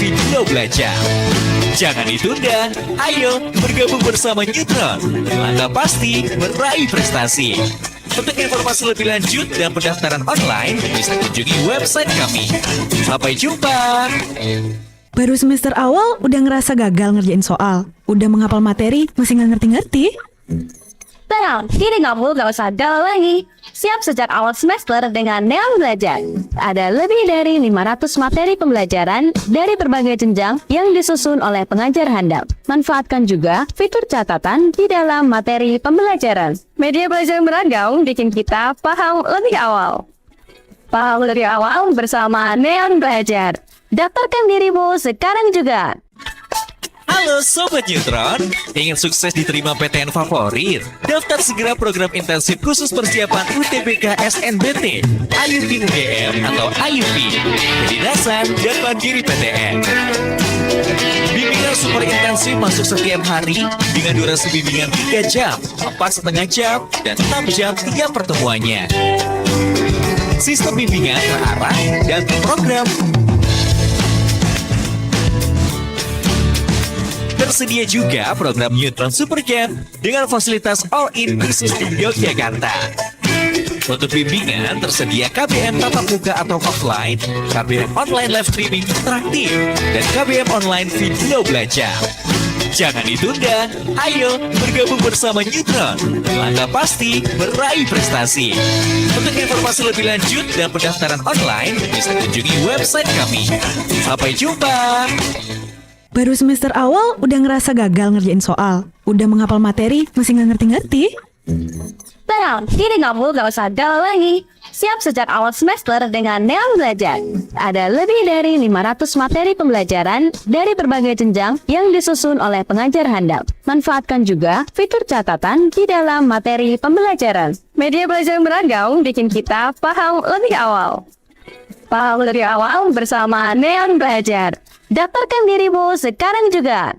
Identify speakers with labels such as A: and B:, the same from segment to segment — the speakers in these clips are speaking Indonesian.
A: video belajar. Jangan ditunda, ayo bergabung bersama Neutron. Langkah pasti meraih prestasi. Untuk informasi lebih lanjut dan pendaftaran online, bisa kunjungi website kami. Sampai jumpa!
B: Baru semester awal udah ngerasa gagal ngerjain soal. Udah menghafal materi, masih nggak ngerti-ngerti?
C: Tenang, kini kamu gak usah galau lagi. Siap sejak awal semester dengan Neon Belajar. Ada lebih dari 500 materi pembelajaran dari berbagai jenjang yang disusun oleh pengajar handal. Manfaatkan juga fitur catatan di dalam materi pembelajaran. Media belajar yang beragam bikin kita paham lebih awal. Paham lebih awal bersama Neon Belajar. Daftarkan dirimu sekarang juga.
A: Halo Sobat Neutron, ingin sukses diterima PTN favorit? Daftar segera program intensif khusus persiapan UTBK SNBT, IUP UGM atau IUP, Kedinasan dan Mandiri PTN. Bimbingan super intensif masuk setiap hari dengan durasi bimbingan 3 jam, 4,5 jam, dan 6 jam tiap pertemuannya. Sistem bimbingan terarah dan terprogram. Tersedia juga program Neutron Supercamp dengan fasilitas all-in khusus di Yogyakarta. Untuk bimbingan tersedia KBM tatap muka atau offline, KBM online live streaming interaktif, dan KBM online video belajar. Jangan ditunda, ayo bergabung bersama Neutron. Langkah pasti meraih prestasi. Untuk informasi lebih lanjut dan pendaftaran online, bisa kunjungi website kami. Sampai jumpa!
B: Baru semester awal udah ngerasa gagal ngerjain soal. Udah menghafal materi, masih nggak ngerti-ngerti?
C: Tenang, kini kamu gak usah galau lagi. Siap sejak awal semester dengan Neon Belajar. Ada lebih dari 500 materi pembelajaran dari berbagai jenjang yang disusun oleh pengajar handal. Manfaatkan juga fitur catatan di dalam materi pembelajaran. Media belajar yang beragam bikin kita paham lebih awal. Paham lebih awal bersama Neon Belajar. Daftarkan dirimu sekarang juga.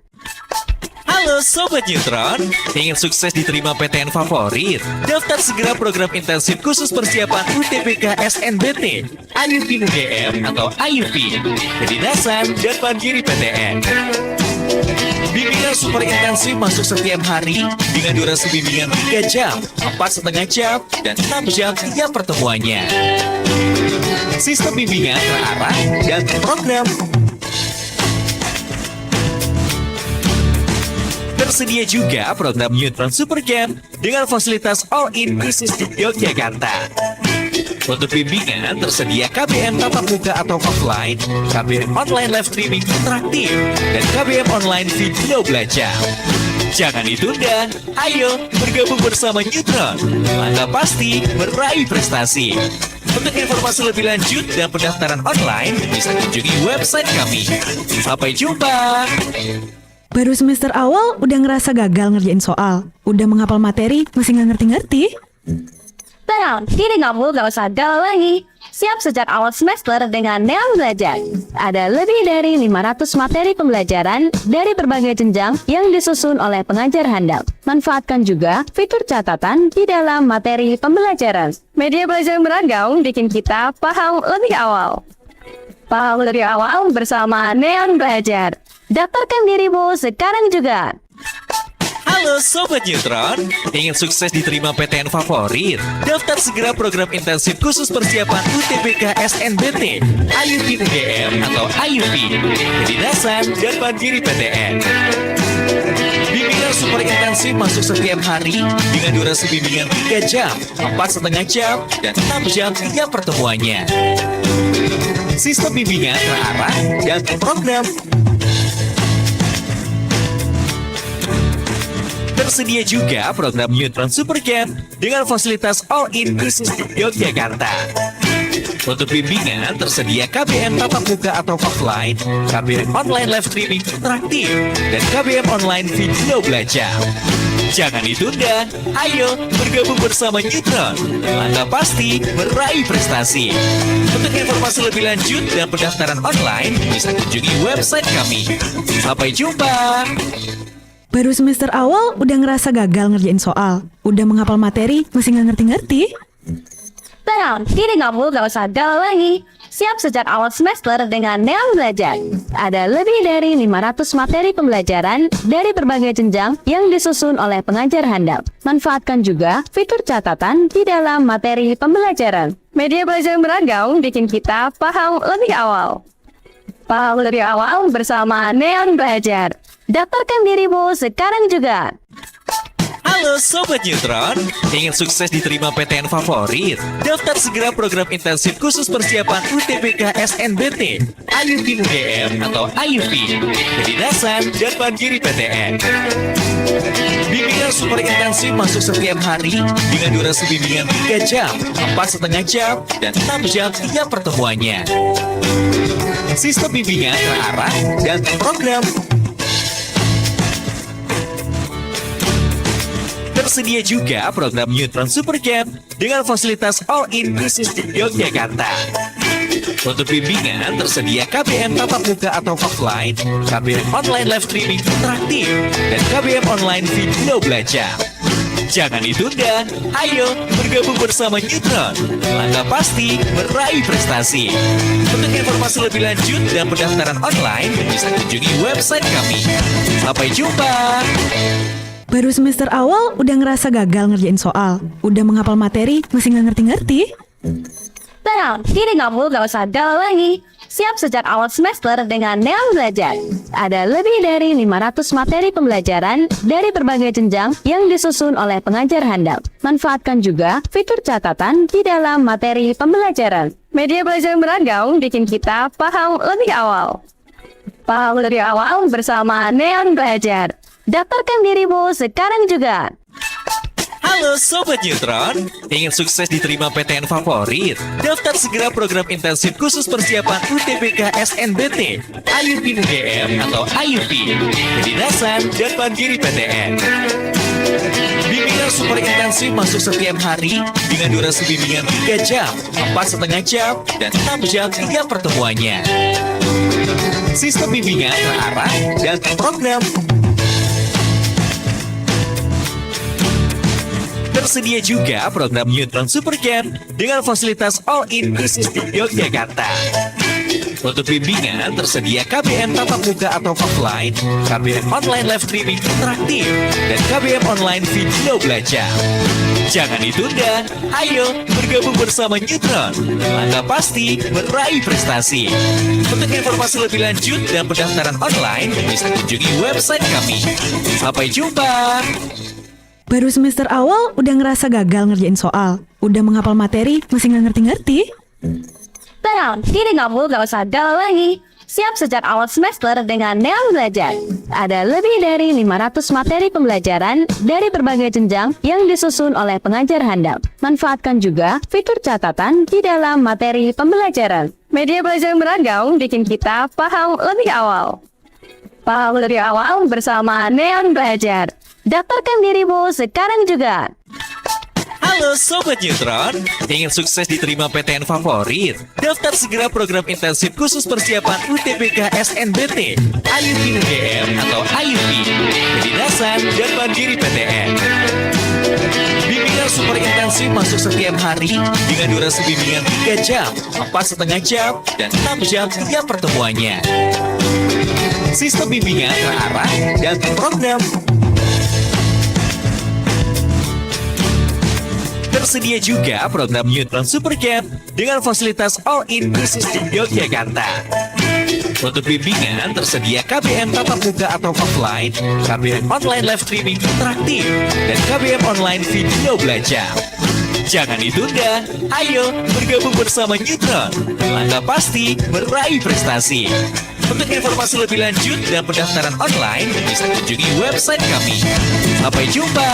A: Halo Sobat Neutron, ingin sukses diterima PTN favorit? Daftar segera program intensif khusus persiapan UTBK SNBT, IUP UGM atau IUP, Kedinasan dan Mandiri PTN. Bimbingan super intensif masuk setiap hari dengan durasi bimbingan 3 jam, 4,5 jam, dan 6 jam tiap pertemuannya. Sistem bimbingan terarah dan terprogram. Tersedia juga program Neutron Supercamp dengan fasilitas all-in khusus di Yogyakarta. Untuk bimbingan tersedia KBM tatap muka atau offline, KBM online live streaming interaktif, dan KBM online video belajar. Jangan ditunda, ayo bergabung bersama Neutron. Langkah pasti meraih prestasi. Untuk informasi lebih lanjut dan pendaftaran online, bisa kunjungi website kami. Sampai jumpa!
B: Baru semester awal udah ngerasa gagal ngerjain soal. Udah menghafal materi, masih nggak ngerti-ngerti?
C: Tenang, kini kamu gak usah galau lagi. Siap sejak awal semester dengan Neon Belajar. Ada lebih dari 500 materi pembelajaran dari berbagai jenjang yang disusun oleh pengajar handal. Manfaatkan juga fitur catatan di dalam materi pembelajaran. Media belajar yang beragam bikin kita paham lebih awal. Paham lebih awal bersama Neon Belajar. Daftarkan dirimu sekarang juga.
A: Halo Sobat Neutron, ingin sukses diterima PTN favorit? Daftar segera program intensif khusus persiapan UTBK SNBT, IUP UGM atau IUP, Kedinasan dan Mandiri PTN. Bimbingan super intensif masuk setiap hari dengan durasi bimbingan 3 jam, 4,5 jam, dan 6 jam tiap pertemuannya. Sistem bimbingan terarah dan terprogram. Tersedia juga program Neutron Supercamp dengan fasilitas all-in khusus di Yogyakarta. Untuk bimbingan tersedia KBM tatap muka atau offline, KBM online live streaming interaktif, dan KBM online video belajar. Jangan ditunda, ayo bergabung bersama Neutron. Langkah pasti meraih prestasi. Untuk informasi lebih lanjut dan pendaftaran online, bisa kunjungi website kami. Sampai jumpa!
B: Baru semester awal udah ngerasa gagal ngerjain soal. Udah menghafal materi, masih nggak ngerti-ngerti?
C: Tenang, kini kamu gak usah galau lagi. Siap sejak awal semester dengan Neon Belajar. Ada lebih dari 500 materi pembelajaran dari berbagai jenjang yang disusun oleh pengajar handal. Manfaatkan juga fitur catatan di dalam materi pembelajaran. Media belajar beragam bikin kita paham lebih awal. Paham lebih awal bersama Neon Belajar. Daftarkan dirimu sekarang juga.
A: Halo Sobat Neutron, ingin sukses diterima PTN favorit? Daftar segera program intensif khusus persiapan UTBK SNBT, IUP UGM atau IUP, Kedinasan dan Mandiri PTN. Bimbingan super intensif masuk setiap hari dengan durasi bimbingan 3 jam, 4,5 jam, dan 6 jam tiap pertemuannya. Sistem bimbingan terarah dan terprogram. Tersedia juga program Neutron Supercamp dengan fasilitas all-inclusive Yogyakarta. Untuk bimbingan tersedia KBM tatap muka atau offline, KBM online live streaming interaktif, dan KBM online video belajar. Jangan ditunda, ayo bergabung bersama Neutron. Langkah pasti meraih prestasi. Untuk informasi lebih lanjut dan pendaftaran online, bisa kunjungi website kami. Sampai jumpa.
B: Baru semester awal udah ngerasa gagal ngerjain soal. Udah menghafal materi, masih nggak ngerti-ngerti?
C: Tenang, kini kamu gak usah galau lagi. Siap sejak awal semester dengan Neon Belajar. Ada lebih dari 500 materi pembelajaran dari berbagai jenjang yang disusun oleh pengajar handal. Manfaatkan juga fitur catatan di dalam materi pembelajaran. Media belajar beragam bikin kita paham lebih awal. Paham lebih awal bersama Neon Belajar. Daftarkan dirimu sekarang juga.
A: Halo Sobat Neutron, ingin sukses diterima PTN favorit? Daftar segera program intensif khusus persiapan UTBK SNBT, IUP UGM atau IUP, Kedinasan dan Mandiri PTN. Bimbingan super intensif masuk setiap hari dengan durasi bimbingan 3 jam, 4,5 jam, dan 6 jam tiap pertemuannya. Sistem bimbingan terarah dan terprogram. Tersedia juga program Neutron Supercamp dengan fasilitas all-inclusive Yogyakarta. Untuk bimbingan tersedia KBM tatap muka atau offline, KBM online live streaming interaktif, dan KBM online video belajar. Jangan ditunda, ayo bergabung bersama Neutron. Langkah pasti meraih prestasi. Untuk informasi lebih lanjut dan pendaftaran online, bisa kunjungi website kami. Sampai jumpa.
B: Baru semester awal udah ngerasa gagal ngerjain soal. Udah menghafal materi, masih nggak ngerti-ngerti?
C: Tenang, kini kamu gak usah galau lagi. Siap sejak awal semester dengan Neon Belajar. Ada lebih dari 500 materi pembelajaran dari berbagai jenjang yang disusun oleh pengajar handal. Manfaatkan juga fitur catatan di dalam materi pembelajaran. Media belajar beragam bikin kita paham lebih awal. Paham lebih awal bersama Neon Belajar. Daftarkan dirimu sekarang juga.
A: Halo Sobat Neutron, ingin sukses diterima PTN favorit? Daftar segera program intensif khusus persiapan UTBK SNBT, IUP UGM atau IUP, Kedinasan dan Mandiri PTN. Bimbingan super intensif masuk setiap hari dengan durasi bimbingan 3 jam, 4,5 jam, dan 6 jam tiap pertemuannya. Sistem bimbingan terarah dan terprogram. Tersedia juga program Neutron Supercamp dengan fasilitas all-inclusive Yogyakarta. Untuk bimbingan tersedia KBM tatap muka atau offline, KBM online live streaming interaktif, dan KBM online video belajar. Jangan ditunda, ayo bergabung bersama Neutron. Langkah pasti meraih prestasi. Untuk informasi lebih lanjut dan pendaftaran online, bisa kunjungi website kami. Sampai jumpa.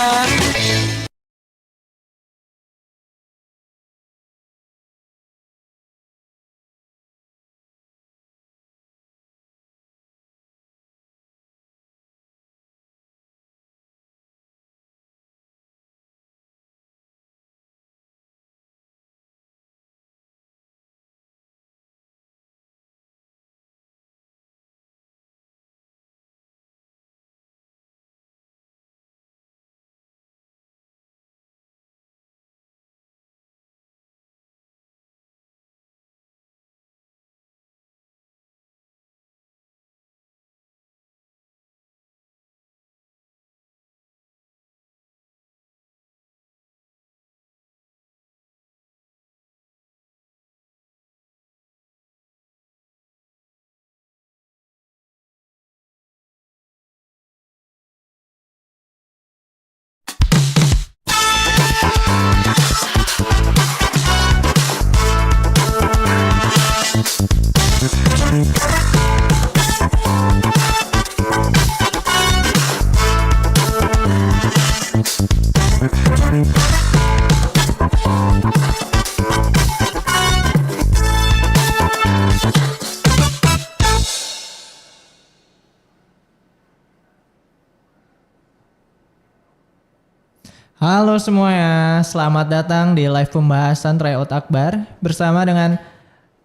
D: Halo semuanya, selamat datang di live pembahasan Tryout Akbar bersama dengan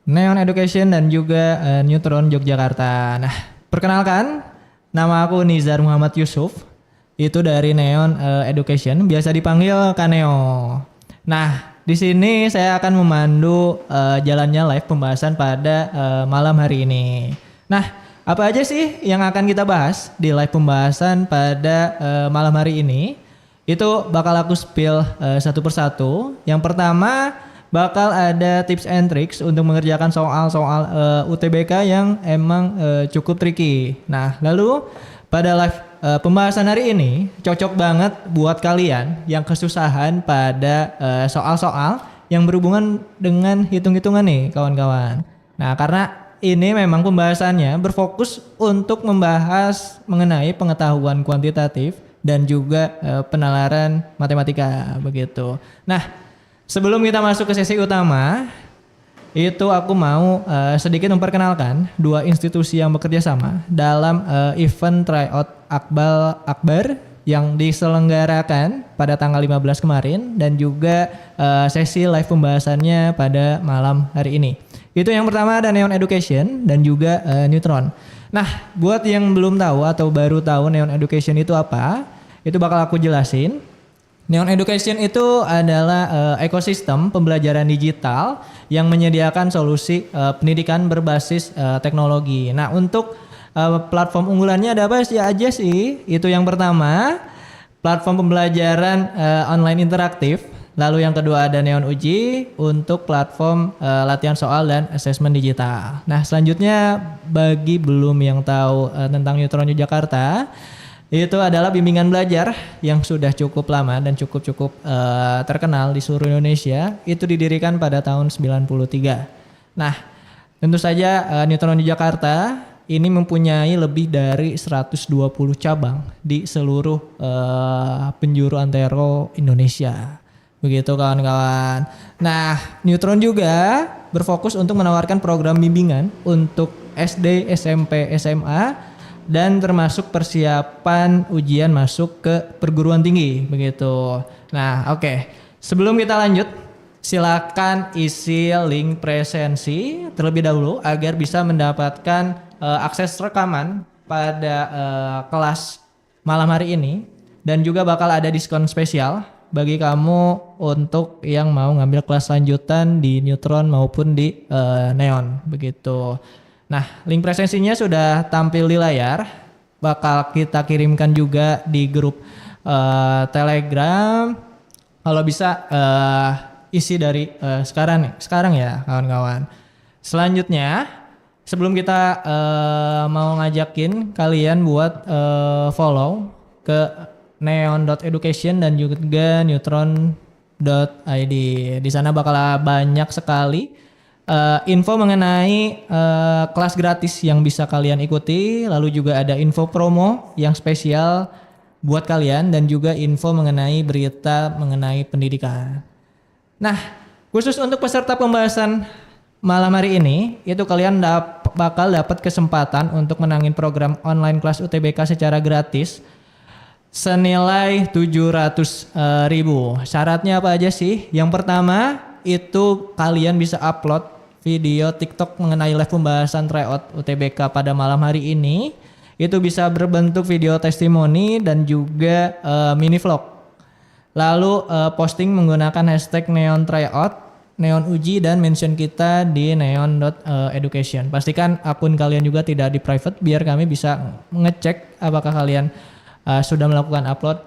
D: Neon Education dan juga Neutron Yogyakarta. Nah, perkenalkan, nama aku Nizar Muhammad Yusuf, itu dari Neon Education, biasa dipanggil Kaneo. Nah, di sini saya akan memandu jalannya live pembahasan pada malam hari ini. Nah, apa aja sih yang akan kita bahas di live pembahasan pada malam hari ini? Itu bakal aku spill satu persatu. Yang pertama bakal ada tips and tricks untuk mengerjakan soal-soal UTBK yang emang cukup tricky. Nah, lalu pada live pembahasan hari ini cocok banget buat kalian yang kesusahan pada soal-soal yang berhubungan dengan hitung-hitungan nih kawan-kawan. Nah, karena ini memang pembahasannya berfokus untuk membahas mengenai pengetahuan kuantitatif dan juga penalaran matematika begitu. Nah, sebelum kita masuk ke sesi utama, itu aku mau sedikit memperkenalkan dua institusi yang bekerja sama dalam event Tryout Akbar yang diselenggarakan pada tanggal 15 kemarin dan juga sesi live pembahasannya pada malam hari ini. Itu yang pertama ada Neon Education dan juga Neutron. Nah, buat yang belum tahu atau baru tahu Neon Education itu apa, itu bakal aku jelasin. Neon Education itu adalah ekosistem pembelajaran digital yang menyediakan solusi pendidikan berbasis teknologi. Nah, untuk platform unggulannya ada apa aja sih? Itu yang pertama, platform pembelajaran online interaktif. Lalu yang kedua ada Neon Uji untuk platform latihan soal dan asesmen digital. Nah, selanjutnya bagi belum yang tahu tentang Neutron Yogyakarta, itu adalah bimbingan belajar yang sudah cukup lama dan cukup terkenal di seluruh Indonesia. Itu didirikan pada tahun 93. Nah, tentu saja Neutron Yogyakarta ini mempunyai lebih dari 120 cabang di seluruh penjuru antero Indonesia. Begitu kawan-kawan. Nah, Neutron juga berfokus untuk menawarkan program bimbingan untuk SD, SMP, SMA dan termasuk persiapan ujian masuk ke perguruan tinggi begitu. Nah, oke. Sebelum kita lanjut, silakan isi link presensi terlebih dahulu agar bisa mendapatkan akses rekaman pada kelas malam hari ini dan juga bakal ada diskon spesial bagi kamu untuk yang mau ngambil kelas lanjutan di Neutron maupun di Neon begitu. Nah, link presensinya sudah tampil di layar. Bakal kita kirimkan juga di grup Telegram. Kalau bisa isi dari sekarang ya kawan-kawan. Selanjutnya, sebelum kita mau ngajakin kalian buat follow ke neon.education dan juga neutron.id. Di sana bakal banyak sekali info mengenai kelas gratis yang bisa kalian ikuti, lalu juga ada info promo yang spesial buat kalian dan juga info mengenai berita mengenai pendidikan. Nah, khusus untuk peserta pembahasan malam hari ini, itu kalian bakal dapat kesempatan untuk menangin program online kelas UTBK secara gratis senilai 700.000. Syaratnya apa aja sih? Yang pertama, itu kalian bisa upload video TikTok mengenai live pembahasan Tryout UTBK pada malam hari ini. Itu bisa berbentuk video testimoni dan juga mini vlog. Lalu posting menggunakan hashtag Neon Tryout, Neon Uji dan mention kita di neon.education. Pastikan akun kalian juga tidak di private biar kami bisa ngecek apakah kalian sudah melakukan upload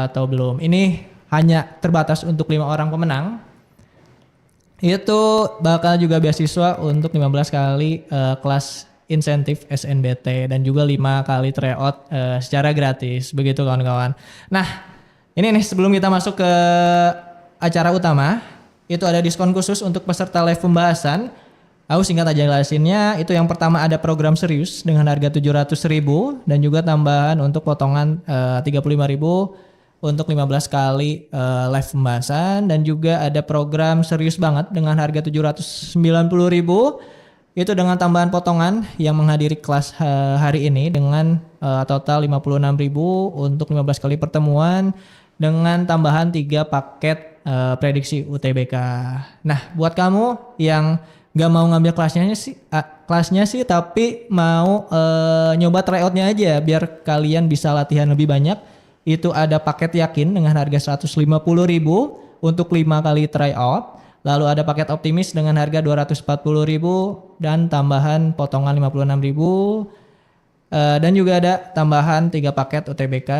D: atau belum. Ini hanya terbatas untuk 5 orang pemenang. Itu bakal juga beasiswa untuk 15 kali kelas insentif SNBT dan juga 5 kali tryout secara gratis. Begitu kawan-kawan. Nah, ini nih sebelum kita masuk ke acara utama, itu ada diskon khusus untuk peserta live pembahasan. Aku singkat aja jelasinnya. Itu yang pertama ada program serius dengan harga 700.000 dan juga tambahan untuk potongan 35.000 untuk 15 kali live pembahasan, dan juga ada program serius banget dengan harga 790.000 itu dengan tambahan potongan yang menghadiri kelas hari ini dengan total 56.000 untuk 15 kali pertemuan dengan tambahan 3 paket prediksi UTBK. Nah, buat kamu yang gak mau ngambil kelasnya sih tapi mau nyoba tryoutnya aja biar kalian bisa latihan lebih banyak, itu ada paket yakin dengan harga 150.000 untuk 5 kali tryout. Lalu ada paket optimis dengan harga 240.000 dan tambahan potongan 56.000. Dan juga ada tambahan 3 paket UTBK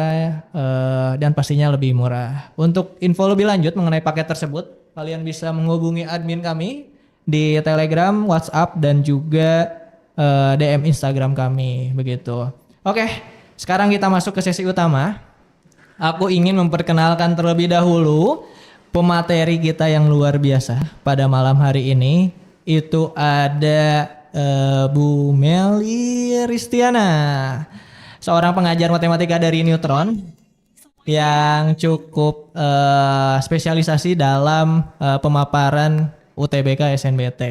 D: dan pastinya lebih murah. Untuk info lebih lanjut mengenai paket tersebut, kalian bisa menghubungi admin kami di Telegram, WhatsApp, dan juga DM Instagram kami begitu. Oke, sekarang kita masuk ke sesi utama. Aku ingin memperkenalkan terlebih dahulu pemateri kita yang luar biasa pada malam hari ini. Itu ada Bu Meli Ristiana, seorang pengajar matematika dari Neutron yang cukup spesialisasi dalam pemaparan UTBK SNBT.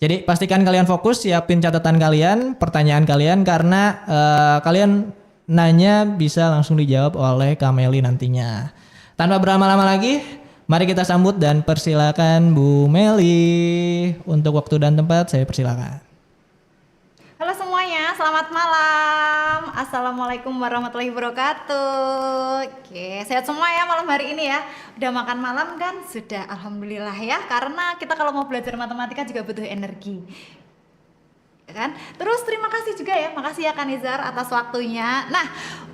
D: Jadi pastikan kalian fokus, siapin catatan kalian, pertanyaan kalian, karena kalian nanya bisa langsung dijawab oleh Kak Meli nantinya. Tanpa berlama-lama lagi, mari kita sambut dan persilakan Bu Meli. Untuk waktu dan tempat saya persilakan.
E: Halo semuanya, selamat malam. Assalamualaikum warahmatullahi wabarakatuh. Oke, sehat semua ya malam hari ini ya. Udah makan malam kan? Sudah, alhamdulillah ya. Karena kita kalau mau belajar matematika juga butuh energi, kan? Terus terima kasih juga ya, makasih ya Kanizar atas waktunya. Nah,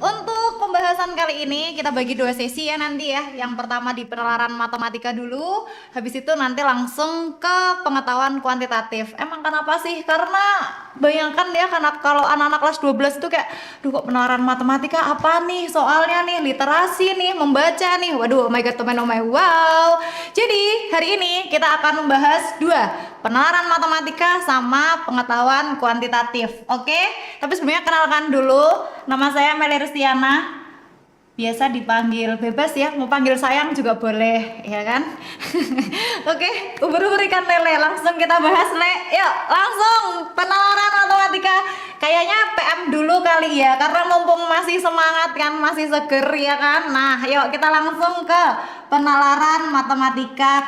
E: untuk pembahasan kali ini kita bagi 2 sesi ya nanti ya. Yang pertama di penalaran matematika dulu, habis itu nanti langsung ke pengetahuan kuantitatif. Emang kenapa sih? Karena bayangkan ya, karena kalau anak-anak kelas 12 itu kayak, duh kok penalaran matematika apa nih soalnya nih, literasi nih, membaca nih, waduh, oh my god, teman, oh my wow. Jadi hari ini kita akan membahas 2, penalaran matematika sama pengetahuan kuantitatif. Oke, tapi sebelumnya kenalkan dulu, nama saya Meli Ristiana, biasa dipanggil bebas ya, mau panggil sayang juga boleh ya kan. Oke, ubur-ubur ikan lele, langsung kita bahas yuk, langsung penalaran matematika. Kayaknya PM dulu kali ya, karena mumpung masih semangat kan, masih seger ya kan. Nah yuk kita langsung ke penalaran matematika,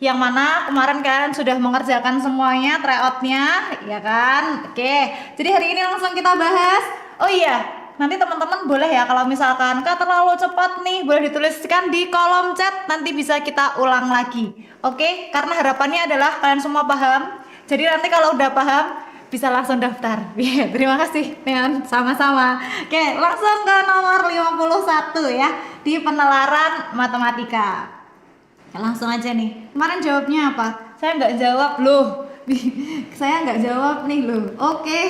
E: yang mana kemarin kalian sudah mengerjakan semuanya tryoutnya ya kan. Oke, jadi hari ini langsung kita bahas. Oh iya, nanti teman-teman boleh ya kalau misalkan Kak terlalu cepat nih, boleh dituliskan di kolom chat, nanti bisa kita ulang lagi. Oke, karena harapannya adalah kalian semua paham. Jadi nanti kalau udah paham bisa langsung daftar. Terima kasih dengan sama-sama. Oke, langsung ke nomor 51 ya di penalaran matematika. Langsung aja nih. Kemarin jawabnya apa? Saya nggak jawab loh. Saya nggak jawab nih loh. Oke,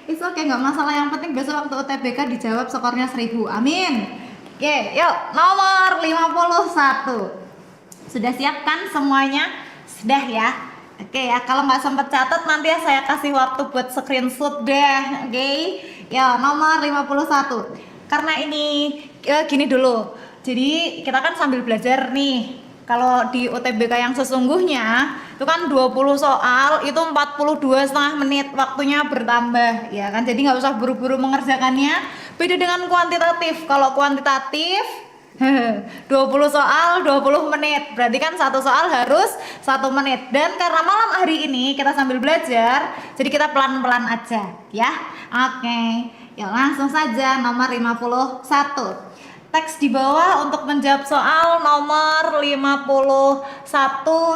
E: it's okay, nggak masalah. Yang penting besok waktu UTBK dijawab skornya 1000. Amin. Oke, yuk nomor 51. Sudah siap kan semuanya? Sudah ya. Oke ya, kalau nggak sempet catat nanti ya saya kasih waktu buat screenshot deh. Oke, ya nomor 51. Karena ini gini dulu. Jadi kita kan sambil belajar nih. Kalau di UTBK yang sesungguhnya itu kan 20 soal itu 42,5 menit, waktunya bertambah ya kan, jadi nggak usah buru-buru mengerjakannya. Beda dengan kuantitatif. Kalau kuantitatif 20 soal 20 menit, berarti kan satu soal harus 1 menit. Dan karena malam hari ini kita sambil belajar, jadi kita pelan-pelan aja ya. Oke, ya langsung saja nomor 51. Teks di bawah untuk menjawab soal nomor 51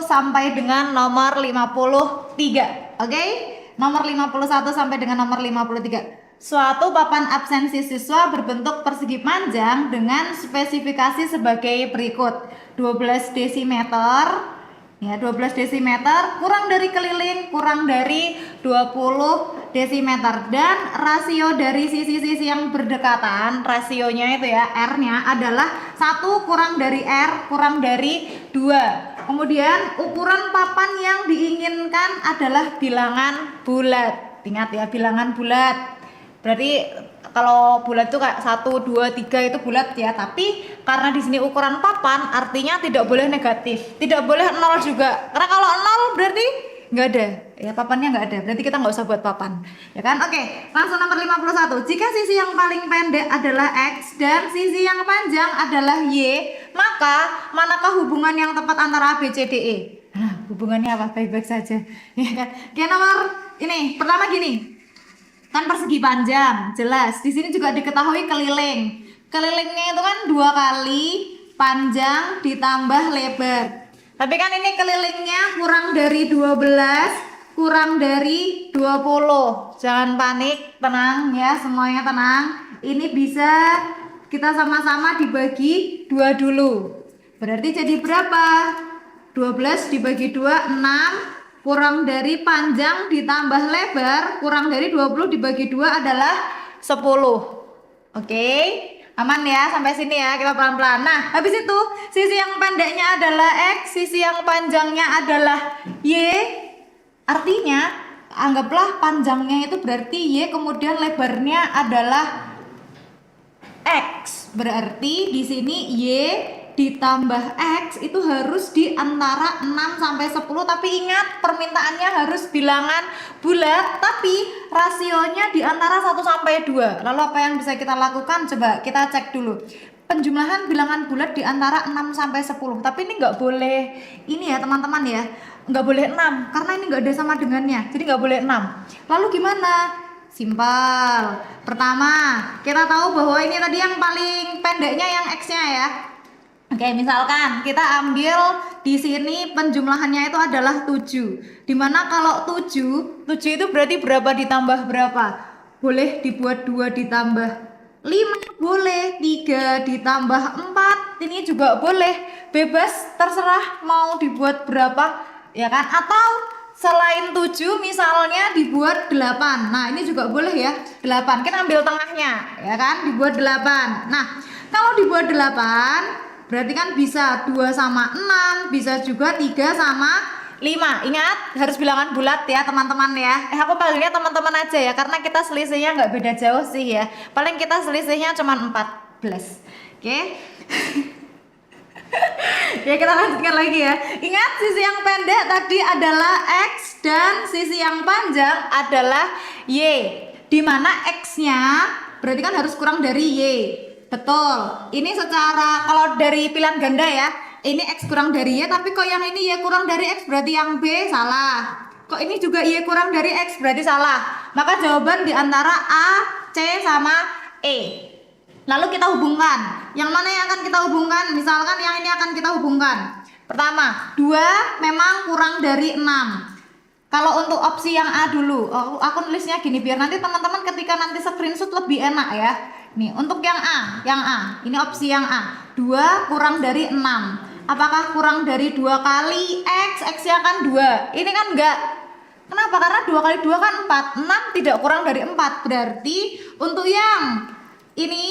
E: sampai dengan nomor 53. Oke? Nomor 51 sampai dengan nomor 53. Suatu papan absensi siswa berbentuk persegi panjang dengan spesifikasi sebagai berikut. 12 desimeter. Ya, 12 desimeter kurang dari keliling kurang dari 20 desimeter, dan rasio dari sisi-sisi yang berdekatan, rasionya itu ya, R-nya adalah 1 kurang dari R kurang dari 2. Kemudian ukuran papan yang diinginkan adalah bilangan bulat. Ingat ya, bilangan bulat. Berarti kalau bulat itu kayak 1, 2, 3 itu bulat ya, tapi karena di sini ukuran papan artinya tidak boleh negatif, tidak boleh 0 juga. Karena kalau 0 berarti nggak ada, ya papannya nggak ada, berarti kita nggak usah buat papan, ya kan? Oke, langsung nomor 51. Jika sisi yang paling pendek adalah X dan sisi yang panjang adalah Y, Maka manakah hubungan yang tepat antara A, B, C, D, E? Nah, hubungannya apa? Baik-baik saja. Ya kan? Oke, nomor ini pertama gini. Kan persegi panjang, jelas. Di sini juga diketahui keliling. Kelilingnya itu kan 2 kali panjang ditambah lebar. Tapi kan ini kelilingnya kurang dari 12, kurang dari 20. Jangan panik, tenang ya, semuanya tenang. Ini bisa kita sama-sama dibagi 2 dulu. Berarti jadi berapa? 12 dibagi 2, 6. Kurang dari panjang ditambah lebar, kurang dari 20 dibagi 2 adalah 10. Oke, aman ya sampai sini ya, kita pelan-pelan. Nah, habis itu sisi yang pendeknya adalah X, sisi yang panjangnya adalah Y. Artinya, anggaplah panjangnya itu berarti Y, kemudian lebarnya adalah X. Berarti di sini Y ditambah X itu harus di antara 6 sampai 10, tapi ingat permintaannya harus bilangan bulat, tapi rasionya di antara 1 sampai 2. Lalu apa yang bisa kita lakukan? Coba kita cek dulu. Penjumlahan bilangan bulat di antara 6 sampai 10. Tapi ini nggak boleh ini ya teman-teman ya. Nggak boleh 6 karena ini nggak ada sama dengannya. Jadi nggak boleh 6. Lalu gimana? Simpel. Pertama, kita tahu bahwa ini tadi yang paling pendeknya yang X-nya ya. Oke, misalkan kita ambil di sini penjumlahannya itu adalah 7. Dimana kalau 7 itu berarti berapa ditambah berapa? Boleh dibuat 2 ditambah 5, boleh 3 ditambah 4, ini juga boleh. Bebas, terserah mau dibuat berapa, ya kan? Atau selain 7 misalnya dibuat 8. Nah, ini juga boleh ya, 8. Kita ambil tengahnya, ya kan? Dibuat 8. Nah, kalau dibuat 8 berarti kan bisa 2 sama 6, bisa juga 3 sama 5. Ingat, harus bilangan bulat ya teman-teman ya. Aku panggilnya teman-teman aja ya, karena kita selisihnya nggak beda jauh sih ya. Paling kita selisihnya cuma 14. Oke? Ya, kita lanjutkan lagi ya. Ingat, sisi yang pendek tadi adalah X dan sisi yang panjang adalah Y. Dimana X-nya berarti kan harus kurang dari Y. Betul. Ini secara kalau dari pilihan ganda ya, ini X kurang dari Y, tapi kok yang ini Y kurang dari X berarti yang B salah. Kok ini juga Y kurang dari X berarti salah. Maka jawaban di antara A, C sama E. Lalu kita hubungkan. Yang mana yang akan kita hubungkan? Misalkan yang ini akan kita hubungkan. Pertama, 2 memang kurang dari 6. Kalau untuk opsi yang A dulu, aku nulisnya gini biar nanti teman-teman ketika nanti screenshot lebih enak ya. Nih, untuk yang A, ini opsi yang A. 2 kurang dari 6. Apakah kurang dari 2 kali X? X-nya kan 2. Ini kan enggak. Kenapa? Karena 2 kali 2 kan 4. 6 tidak kurang dari 4. Berarti untuk yang ini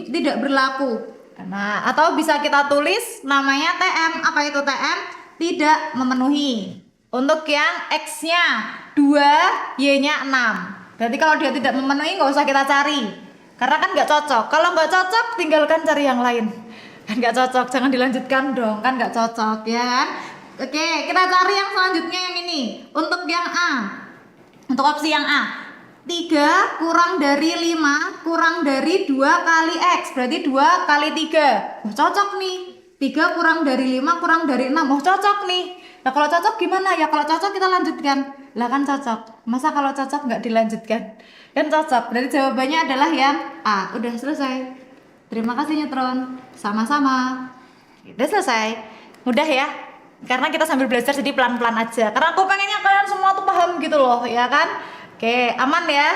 E: tidak berlaku. Nah, atau bisa kita tulis namanya TM. Apa itu TM? Tidak memenuhi. Untuk yang X-nya 2, Y-nya 6. Berarti kalau dia tidak memenuhi nggak usah kita cari. Karena kan nggak cocok. Kalau nggak cocok, tinggalkan cari yang lain. Kan nggak cocok, jangan dilanjutkan dong. Kan nggak cocok, ya kan? Oke, kita cari yang selanjutnya yang ini. Untuk yang A, untuk opsi yang A, 3 kurang dari 5 kurang dari 2 kali X. Berarti 2 kali 3. Oh, cocok nih. 3 kurang dari 5 kurang dari 6. Oh, cocok nih. Nah, kalau cocok gimana ya? Kalau cocok kita lanjutkan. Lah kan cocok. Masa kalau cocok nggak dilanjutkan? Kan cocok. Berarti jawabannya adalah yang A. Udah selesai. Terima kasih Neutron. Sama-sama. Udah selesai. Mudah ya. Karena kita sambil belajar jadi pelan-pelan aja. Karena aku pengennya kalian semua tuh paham gitu loh, ya kan? Oke, aman ya?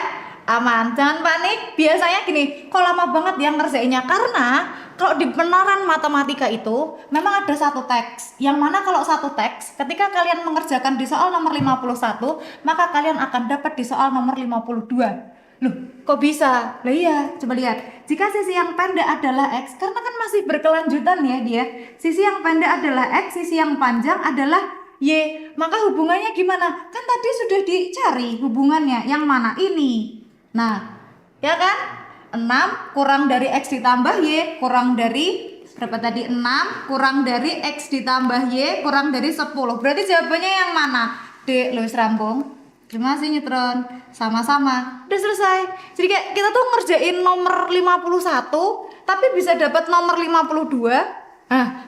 E: Aman. Jangan panik. Biasanya gini, kok lama banget yang ngerjainnya? Karena kalau di benaran matematika itu memang ada satu teks. Yang mana kalau satu teks, ketika kalian mengerjakan di soal nomor 51, maka kalian akan dapat di soal nomor 52. Loh, kok bisa? Lah iya, coba lihat. Jika sisi yang pendek adalah X, karena kan masih berkelanjutan ya dia. Sisi yang pendek adalah X, sisi yang panjang adalah Y. Maka hubungannya gimana? Kan tadi sudah dicari hubungannya. Yang mana? Ini. Nah, ya kan? 6 kurang dari X ditambah Y kurang dari berapa tadi? 6 kurang dari X ditambah Y kurang dari 10. Berarti jawabannya yang mana? D. Lewis rampung. Terima kasih Neutron. Sama-sama. Udah selesai. Jadi kayak kita tuh ngerjain nomor 51 tapi bisa dapat nomor 52.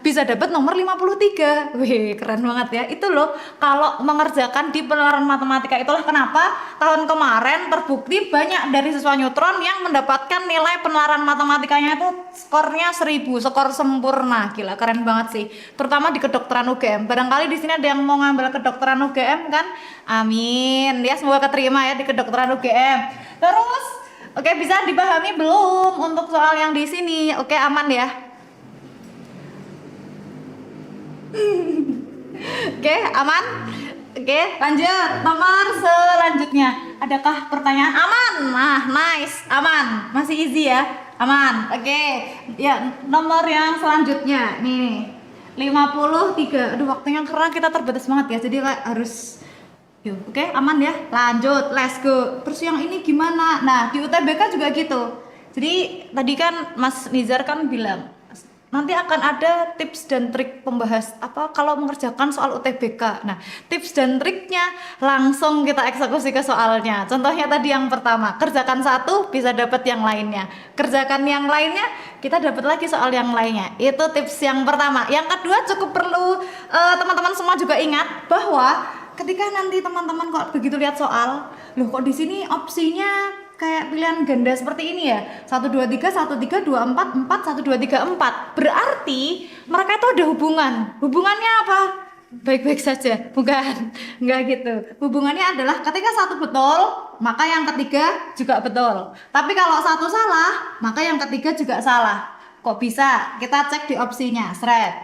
E: Bisa dapat nomor 53. Wih, keren banget ya. Itu loh, kalau mengerjakan di penalaran matematika, itulah kenapa tahun kemarin terbukti banyak dari siswa neutron yang mendapatkan nilai penalaran matematikanya itu skornya 1000, skor sempurna. Gila, keren banget sih. Terutama di kedokteran UGM. Barangkali di sini ada yang mau ngambil kedokteran UGM kan? Amin. Ya, semoga keterima ya di kedokteran UGM. Terus, oke, bisa dipahami belum untuk soal yang di sini? Oke, aman ya? Oke, aman? Oke, lanjut. Nomor selanjutnya. Adakah pertanyaan? Aman. Nah, nice. Aman. Masih easy ya. Aman. Oke. Ya, nomor yang selanjutnya. Nih. 53. Aduh, waktunya karena kita terbatas banget ya. Jadi harus yuk, oke, aman ya. Lanjut, let's go. Terus yang ini gimana? Nah, di UTBK juga gitu. Jadi tadi kan Mas Nizar kan bilang nanti akan ada tips dan trik pembahas apa kalau mengerjakan soal UTBK. Nah, tips dan triknya langsung kita eksekusi ke soalnya. Contohnya tadi yang pertama, kerjakan satu bisa dapat yang lainnya. Kerjakan yang lainnya, kita dapat lagi soal yang lainnya. Itu tips yang pertama. Yang kedua cukup perlu teman-teman semua juga ingat bahwa ketika nanti teman-teman kok begitu lihat soal, loh kok di sini opsinya kayak pilihan ganda seperti ini ya, 1 2 3 1 3 2 4 4 1 2 3 4. Berarti mereka itu ada hubungannya apa? Baik-baik saja, bukan? Enggak gitu. Hubungannya adalah ketika satu betul, maka yang ketiga juga betul. Tapi kalau satu salah, maka yang ketiga juga salah. Kok bisa? Kita cek di opsinya, seret.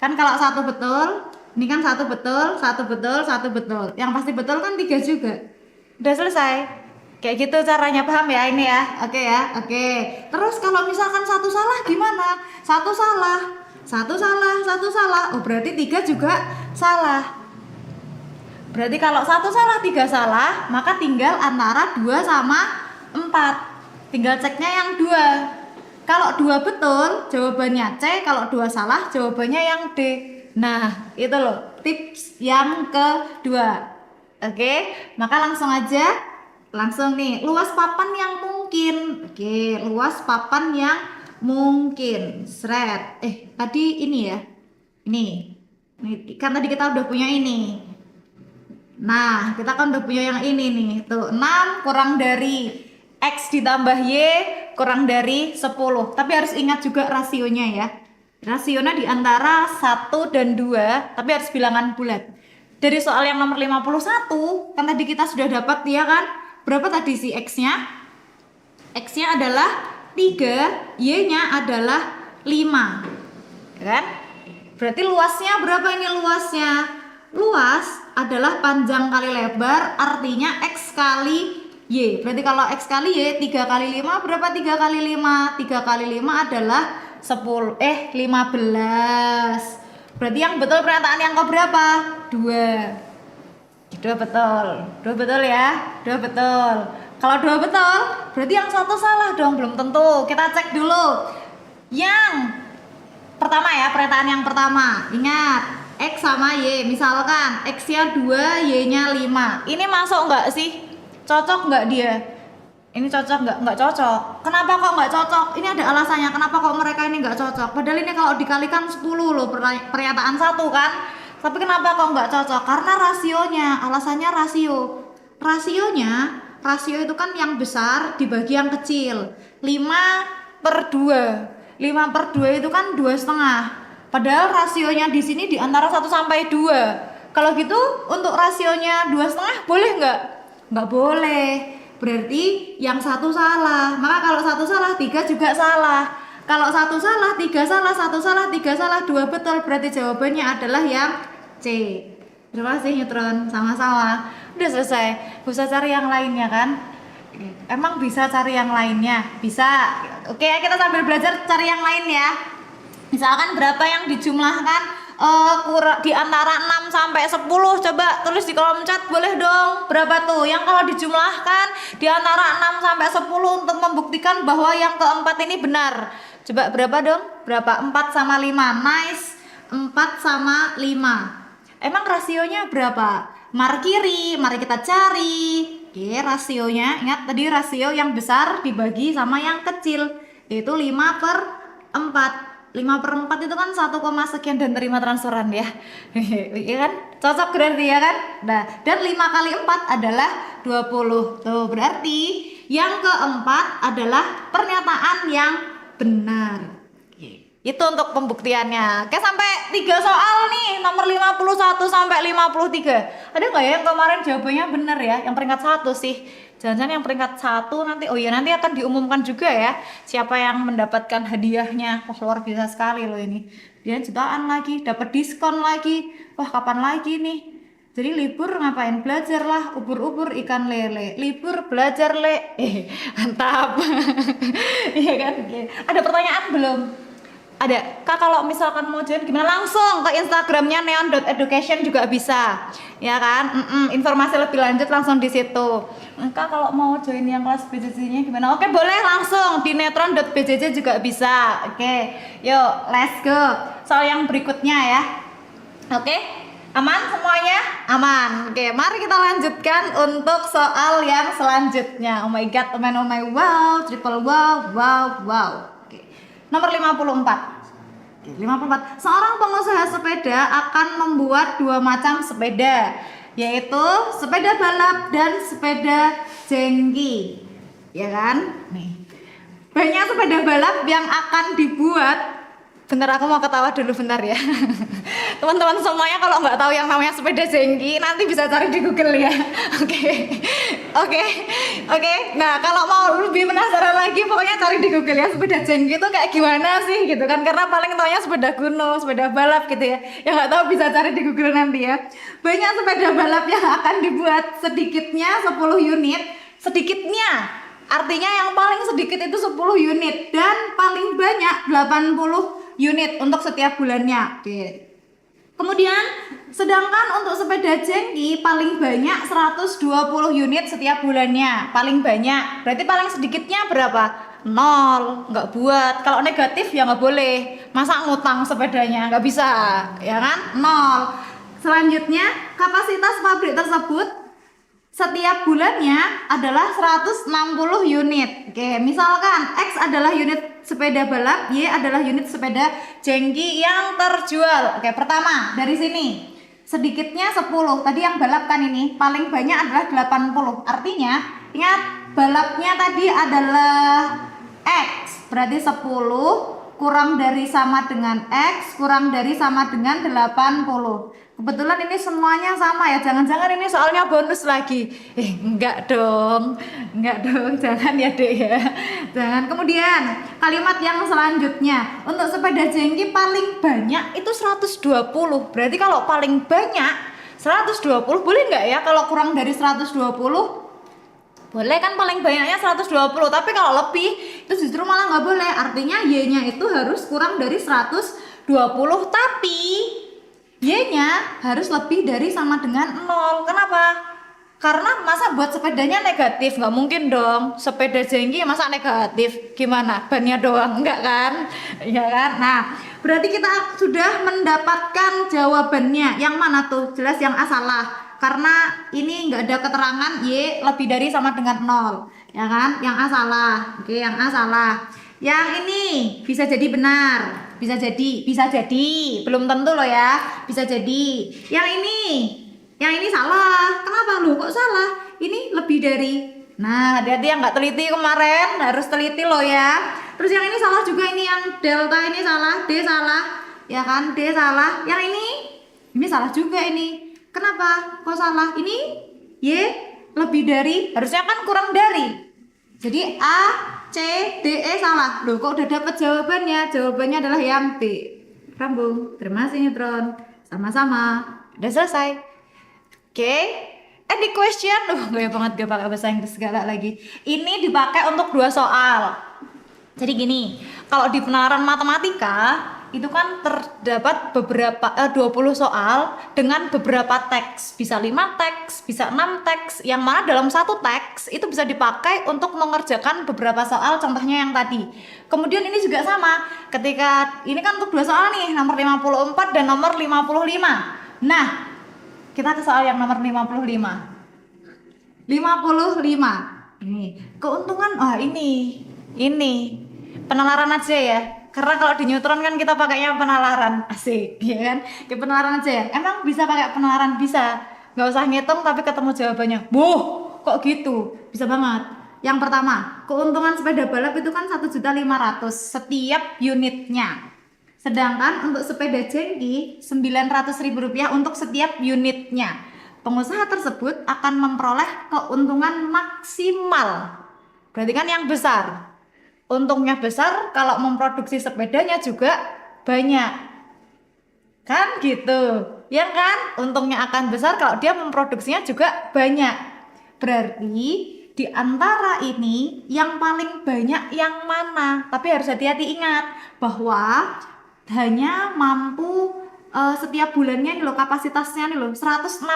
E: Kan kalau satu betul, ini kan satu betul, satu betul, satu betul. Yang pasti betul kan 3 juga. Udah selesai. Kayak gitu caranya, paham ya ini ya? Oke ya, oke. Terus kalau misalkan satu salah gimana? Satu salah, satu salah, satu salah. Oh, berarti 3 juga salah. Berarti kalau satu salah, 3 salah, maka tinggal antara 2 sama 4. Tinggal ceknya yang 2. Kalau 2 betul, jawabannya C. Kalau 2 salah, jawabannya yang D. Nah, itu loh tips yang kedua. Oke, maka langsung aja. Langsung nih, luas papan yang mungkin. Oke, luas papan yang mungkin. Seret. Tadi ini ya. Ini kan tadi kita udah punya ini. Nah, kita kan udah punya yang ini nih. Tuh, 6 kurang dari X ditambah Y kurang dari 10. Tapi harus ingat juga rasionya ya. Rasionya di antara 1 dan 2, tapi harus bilangan bulat. Dari soal yang nomor 51, kan tadi kita sudah dapat ya kan? Berapa tadi sih X-nya? X-nya adalah 3, Y-nya adalah 5. Kan? Berarti luasnya berapa ini luasnya? Luas adalah panjang kali lebar, artinya X kali Y. Berarti kalau X kali Y, 3 kali 5 berapa 3 kali 5? 3 kali 5 adalah 15. Berarti yang betul pernyataan yang keberapa? 2. 2 betul. 2 betul ya? 2 betul. Kalau 2 betul, berarti yang satu salah dong, belum tentu. Kita cek dulu. Yang pertama ya, pernyataan yang pertama. Ingat, X sama Y. Misalkan X-nya 2, Y-nya 5. Ini masuk nggak sih? Cocok nggak dia? Ini cocok nggak? Nggak cocok. Kenapa kok nggak cocok? Ini ada alasannya. Kenapa kok mereka ini nggak cocok? Padahal ini kalau dikalikan 10 loh, pernyataan satu kan? Tapi kenapa kok nggak cocok? Karena rasionya, alasannya rasio. Rasio itu kan yang besar dibagi yang kecil. 5/2. 5/2 itu kan 2,5. Padahal rasionya di sini di antara 1 sampai 2. Kalau gitu untuk rasionya 2,5 boleh nggak? Nggak boleh. Berarti yang satu salah. Maka kalau satu salah, 3 juga salah. Kalau satu salah, 3 salah, satu salah, 3 salah, 2 betul. Berarti jawabannya adalah yang C. Terima kasih neutron, sama-sama. Udah selesai. Bisa cari yang lainnya kan? Emang bisa cari yang lainnya? Bisa. Oke, kita sambil belajar cari yang lain ya. Misalkan berapa yang dijumlahkan di antara 6 sampai 10. Coba tulis di kolom chat boleh dong. Berapa tuh? Yang kalau dijumlahkan di antara 6 sampai 10 untuk membuktikan bahwa yang keempat ini benar. Coba berapa dong? Berapa? 4 sama 5. Nice. 4 sama 5. Emang rasionya berapa? Mari kiri, mari kita cari. Oke, rasionya, ingat tadi rasio yang besar dibagi sama yang kecil, yaitu 5/4. 5/4 itu kan 1, sekian dan terima transferan ya. Iya kan? Cocok berarti ya kan? Nah, dan 5 kali 4 adalah 20. Tuh, berarti yang keempat adalah pernyataan yang benar. Itu untuk pembuktiannya. Oke, sampai 3 soal nih, nomor 51 sampai 53. Ada nggak ya yang kemarin jawabannya benar ya? Yang peringkat 1 sih. Jangan-jangan yang peringkat 1 nanti, oh iya nanti akan diumumkan juga ya siapa yang mendapatkan hadiahnya. Wah, luar biasa sekali loh ini. Dia jutaan lagi, dapat diskon lagi. Wah, kapan lagi nih? Jadi libur ngapain? Belajar lah, ubur-ubur ikan lele. Libur belajar mantap. Iya kan? Oke. Ada pertanyaan belum? Ada. Kak, kalau misalkan mau join gimana? Langsung ke Instagramnya neon.education juga bisa. Ya kan? Informasi lebih lanjut langsung di situ. Kak, kalau mau join yang kelas BJJ-nya gimana? Oke, boleh langsung di netron.bjj juga bisa. Oke. Yuk, let's go. Soal yang berikutnya ya. Oke. Aman semuanya? Aman. Oke, mari kita lanjutkan untuk soal yang selanjutnya. Oh my god, oh my wow, triple wow, wow. Oke. Nomor 54. 54. Seorang pengusaha sepeda akan membuat 2 macam sepeda, yaitu sepeda balap dan sepeda jengki. Ya kan? Nih. Banyak sepeda balap yang akan dibuat. Bentar, aku mau ketawa dulu bentar ya. Teman-teman semuanya kalau nggak tahu yang namanya sepeda jengki nanti bisa cari di Google ya. Oke. Nah, kalau mau lebih penasaran lagi pokoknya cari di Google ya, sepeda jengki itu kayak gimana sih gitu kan, karena paling taunya sepeda gunung, sepeda balap gitu ya. Yang nggak tahu bisa cari di Google nanti ya. Banyak sepeda balap yang akan dibuat, sedikitnya 10 unit. Sedikitnya artinya yang paling sedikit itu 10 unit dan paling banyak 80 unit untuk setiap bulannya. Oke. Kemudian sedangkan untuk sepeda jengki paling banyak 120 unit setiap bulannya. Paling banyak. Berarti paling sedikitnya berapa? 0. Nggak buat. Kalau negatif ya nggak boleh. Masa ngutang sepedanya? Nggak bisa. Ya kan? 0. Selanjutnya kapasitas pabrik tersebut setiap bulannya adalah 160 unit. Oke, misalkan X adalah unit sepeda balap, Y adalah unit sepeda jengki yang terjual. Oke, pertama dari sini sedikitnya 10. Tadi yang balap kan ini, paling banyak adalah 80. Artinya, ingat balapnya tadi adalah X. Berarti 10 kurang dari sama dengan X kurang dari sama dengan 80. Kebetulan ini semuanya sama ya, jangan-jangan ini soalnya bonus lagi. Enggak dong, jangan ya dek ya. Jangan. Kemudian kalimat yang selanjutnya, untuk sepeda jengki paling banyak itu 120. Berarti kalau paling banyak 120 boleh nggak ya kalau kurang dari 120? Boleh kan, paling banyaknya 120, tapi kalau lebih itu justru malah nggak boleh. Artinya Y-nya itu harus kurang dari 120, tapi Y-nya harus lebih dari sama dengan 0. Kenapa? Karena masa buat sepedanya negatif? Nggak mungkin dong. Sepeda jengki masa negatif? Gimana? Bannya doang? Enggak kan? Ya kan? Nah, berarti kita sudah mendapatkan jawabannya. Yang mana tuh? Jelas yang A salah. Karena ini nggak ada keterangan Y lebih dari sama dengan 0. Ya kan? Yang A salah. Oke, yang A salah. Yang ini bisa jadi benar. Bisa jadi, belum tentu loh ya, bisa jadi. Yang ini salah. Kenapa lu kok salah? Ini lebih dari. Nah, hati-hati yang nggak teliti kemarin, harus teliti loh ya. Terus yang ini salah juga, ini yang delta ini salah, D salah, ya kan? D salah. Yang ini salah juga ini. Kenapa? Kok salah? Ini Y lebih dari, harusnya kan kurang dari. Jadi A, C, D, E salah. Loh, kok udah dapat jawabannya? Jawabannya adalah yang B. Rambung. Terima kasih neutron. Sama-sama. Udah selesai. Oke. Any question? Banyak banget gak pakai bahasa Inggris segala lagi. Ini dipakai untuk 2 soal. Jadi gini, kalau di penalaran matematika itu kan terdapat beberapa 20 soal dengan beberapa teks, bisa 5 teks, bisa 6 teks, yang mana dalam satu teks itu bisa dipakai untuk mengerjakan beberapa soal, contohnya yang tadi. Kemudian ini juga sama, ketika ini kan untuk 2 soal nih, nomor 54 dan nomor 55. Nah, kita ke soal yang nomor 55. Ini keuntungan, ini penalaran aja ya. Karena kalau di neutron kan kita pakainya penalaran, asik, ya kan? Kayak penalaran aja ya. Emang bisa pakai penalaran? Bisa. Nggak usah ngitung tapi ketemu jawabannya. Boh, kok gitu? Bisa banget. Yang pertama, keuntungan sepeda balap itu kan 1.500.000 setiap unitnya. Sedangkan untuk sepeda jengki 900.000 rupiah untuk setiap unitnya. Pengusaha tersebut akan memperoleh keuntungan maksimal. Berarti kan yang besar. Untungnya besar kalau memproduksi sepedanya juga banyak. Kan gitu. Ya kan? Untungnya akan besar kalau dia memproduksinya juga banyak. Berarti di antara ini yang paling banyak yang mana? Tapi harus hati-hati, ingat bahwa hanya mampu setiap bulannya nih loh, kapasitasnya nih loh 160.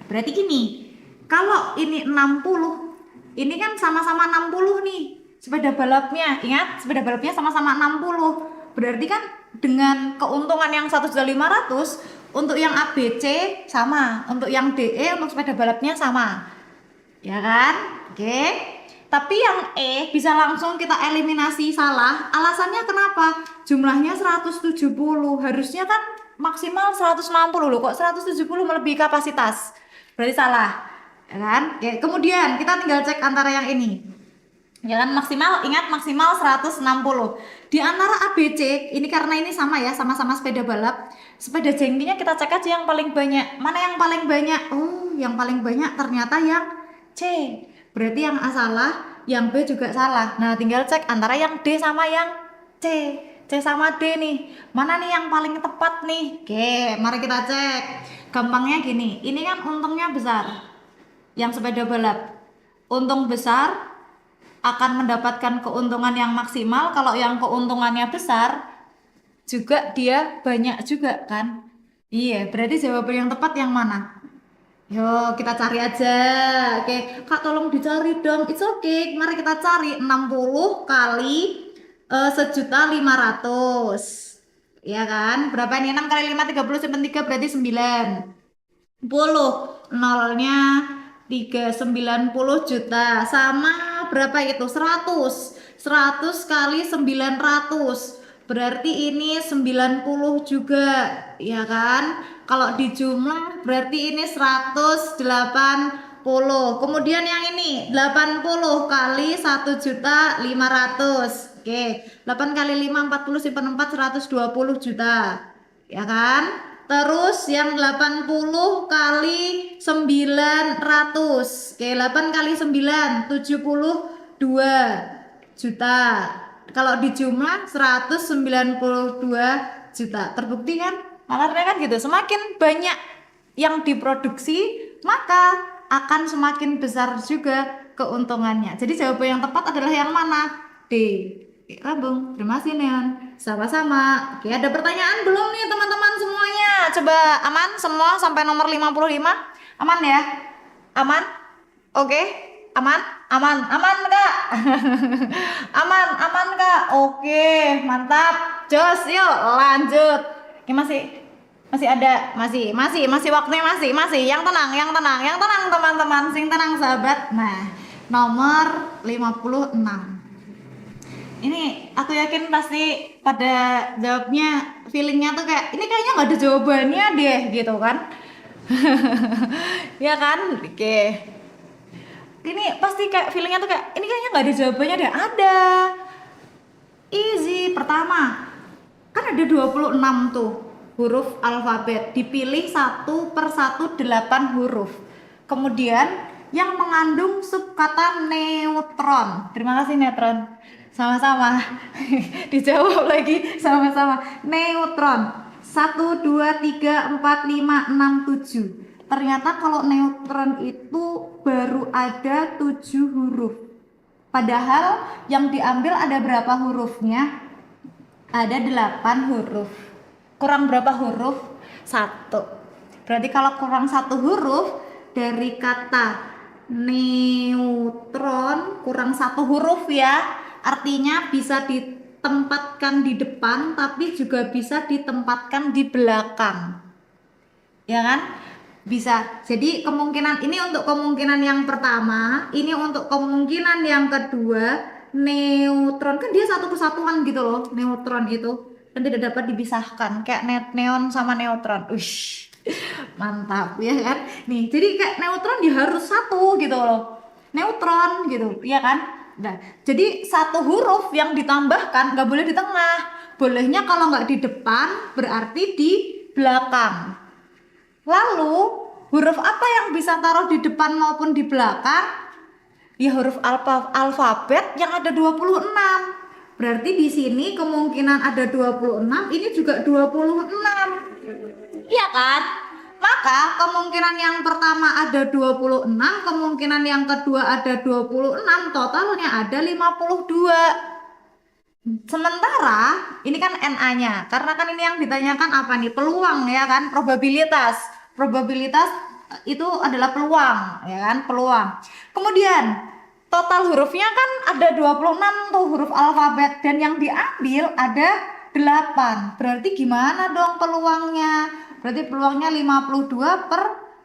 E: Berarti gini, kalau ini 60, ini kan sama-sama 60 nih sepeda balapnya. Ingat, sepeda balapnya sama-sama 60. Berarti kan dengan keuntungan yang 1.500.000 untuk yang ABC sama, untuk yang DE untuk sepeda balapnya sama. Ya kan? Oke. Tapi yang E bisa langsung kita eliminasi salah. Alasannya kenapa? Jumlahnya 170. Harusnya kan maksimal 160 loh. Kok 170 melebihi kapasitas? Berarti salah. Ya kan? Oke. Kemudian kita tinggal cek antara yang ini. Ya kan, maksimal, ingat maksimal 160. Di antara ABC, ini karena ini sama ya, sama-sama sepeda balap. Sepeda jengkinya kita cek aja yang paling banyak. Mana yang paling banyak? Oh, yang paling banyak ternyata yang C. Berarti yang A salah, yang B juga salah. Nah, tinggal cek antara yang D sama yang C. C sama D nih. Mana nih yang paling tepat nih? Oke, mari kita cek. Gampangnya gini, ini kan untungnya besar. Yang sepeda balap. Untung besar akan mendapatkan keuntungan yang maksimal. Kalau yang keuntungannya besar juga dia banyak juga kan. Iya, berarti jawaban yang tepat yang mana? Yo, kita cari aja. Oke, Kak tolong dicari dong. It's okay. Mari kita cari 60 kali 1.500.000. Ya kan? Berapa ini? 6 kali 5 30 simpen 3 berarti 9. 10. Nolnya 390 juta. Sama berapa itu? 100. 100 kali 900. Berarti ini 90 juga, ya kan? Kalau dijumlah berarti ini 180. Kemudian yang ini 80 kali 1.500.000. Oke, 8 kali 5 40 simpan 4 120 juta. Ya kan? Terus yang 80 kali 900. Oke, 8 kali 9 72 juta. Kalau dijumlah 192 juta. Terbukti kan? Nalarnya kan gitu. Semakin banyak yang diproduksi, maka akan semakin besar juga keuntungannya. Jadi jawaban yang tepat adalah yang mana? D. Rabung. Terima kasih Neon. Sama-sama. Oke, ada pertanyaan belum nih teman-teman semuanya? Coba aman semua sampai nomor 55? Aman ya? Aman? Oke. Aman? Aman Kak. aman Kak. Oke, mantap. Jos, yuk lanjut. Ini masih ada, masih waktunya masih. Yang tenang teman-teman, sing tenang sahabat. Nah, nomor 56. Ini aku yakin pasti pada jawabnya feelingnya tuh kayak ini kayaknya nggak ada jawabannya deh gitu kan. Ya kan? Oke. Ini pasti kayak feelingnya tuh kayak ini kayaknya nggak ada jawabannya deh. Ada. Easy. Pertama, kan ada 26 tuh huruf alfabet. Dipilih 1 per 1 8 huruf. Kemudian yang mengandung subkata neutron. Terima kasih neutron. Sama-sama. Dijawab lagi sama-sama. Neutron. 1 2 3 4 5 6 7. Ternyata kalau neutron itu baru ada 7 huruf. Padahal yang diambil ada berapa hurufnya? Ada 8 huruf. Kurang berapa huruf? 1. Berarti kalau kurang 1 huruf dari kata neutron, kurang 1 huruf ya. Artinya bisa ditempatkan di depan tapi juga bisa ditempatkan di belakang. Ya kan? Bisa. Jadi kemungkinan ini untuk kemungkinan yang pertama, ini untuk kemungkinan yang kedua, neutron, kan dia satu kesatuan gitu loh, neutron itu kan tidak dapat dipisahkan kayak neon sama neutron. Ush, mantap ya kan. Nih jadi kayak neutron dia harus satu gitu loh, neutron gitu ya kan. Nah jadi satu huruf yang ditambahkan nggak boleh di tengah, bolehnya kalau nggak di depan berarti di belakang. Lalu huruf apa yang bisa taruh di depan maupun di belakang? Ya huruf alfabet yang ada 26. Berarti di sini kemungkinan ada 26, ini juga 26. Iya kan? Maka kemungkinan yang pertama ada 26, kemungkinan yang kedua ada 26, totalnya ada 52. Sementara ini kan NA-nya, karena kan ini yang ditanyakan apa nih? Peluang ya kan, probabilitas. Probabilitas itu adalah peluang, ya kan? Peluang. Kemudian total hurufnya kan ada 26 tuh huruf alfabet dan yang diambil ada 8. Berarti gimana dong peluangnya? Berarti peluangnya 52 per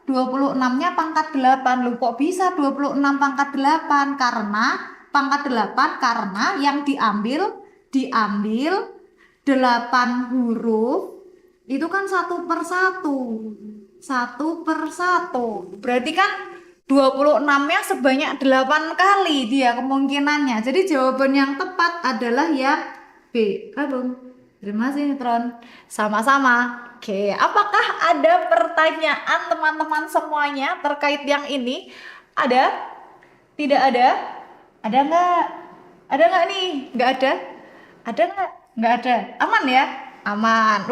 E: 26-nya pangkat 8. Loh kok bisa 26 pangkat 8? Karena pangkat 8 karena yang diambil 8 huruf itu kan 1/1. 1/1. Berarti kan 26-nya sebanyak 8 kali dia kemungkinannya. Jadi jawaban yang tepat adalah ya B. Kabung. Terima kasih Neutron. Sama-sama. Oke, apakah ada pertanyaan teman-teman semuanya terkait yang ini? Ada? Tidak ada? Ada nggak? Ada nggak nih? Nggak ada? Ada nggak? Nggak ada. Aman ya? Aman.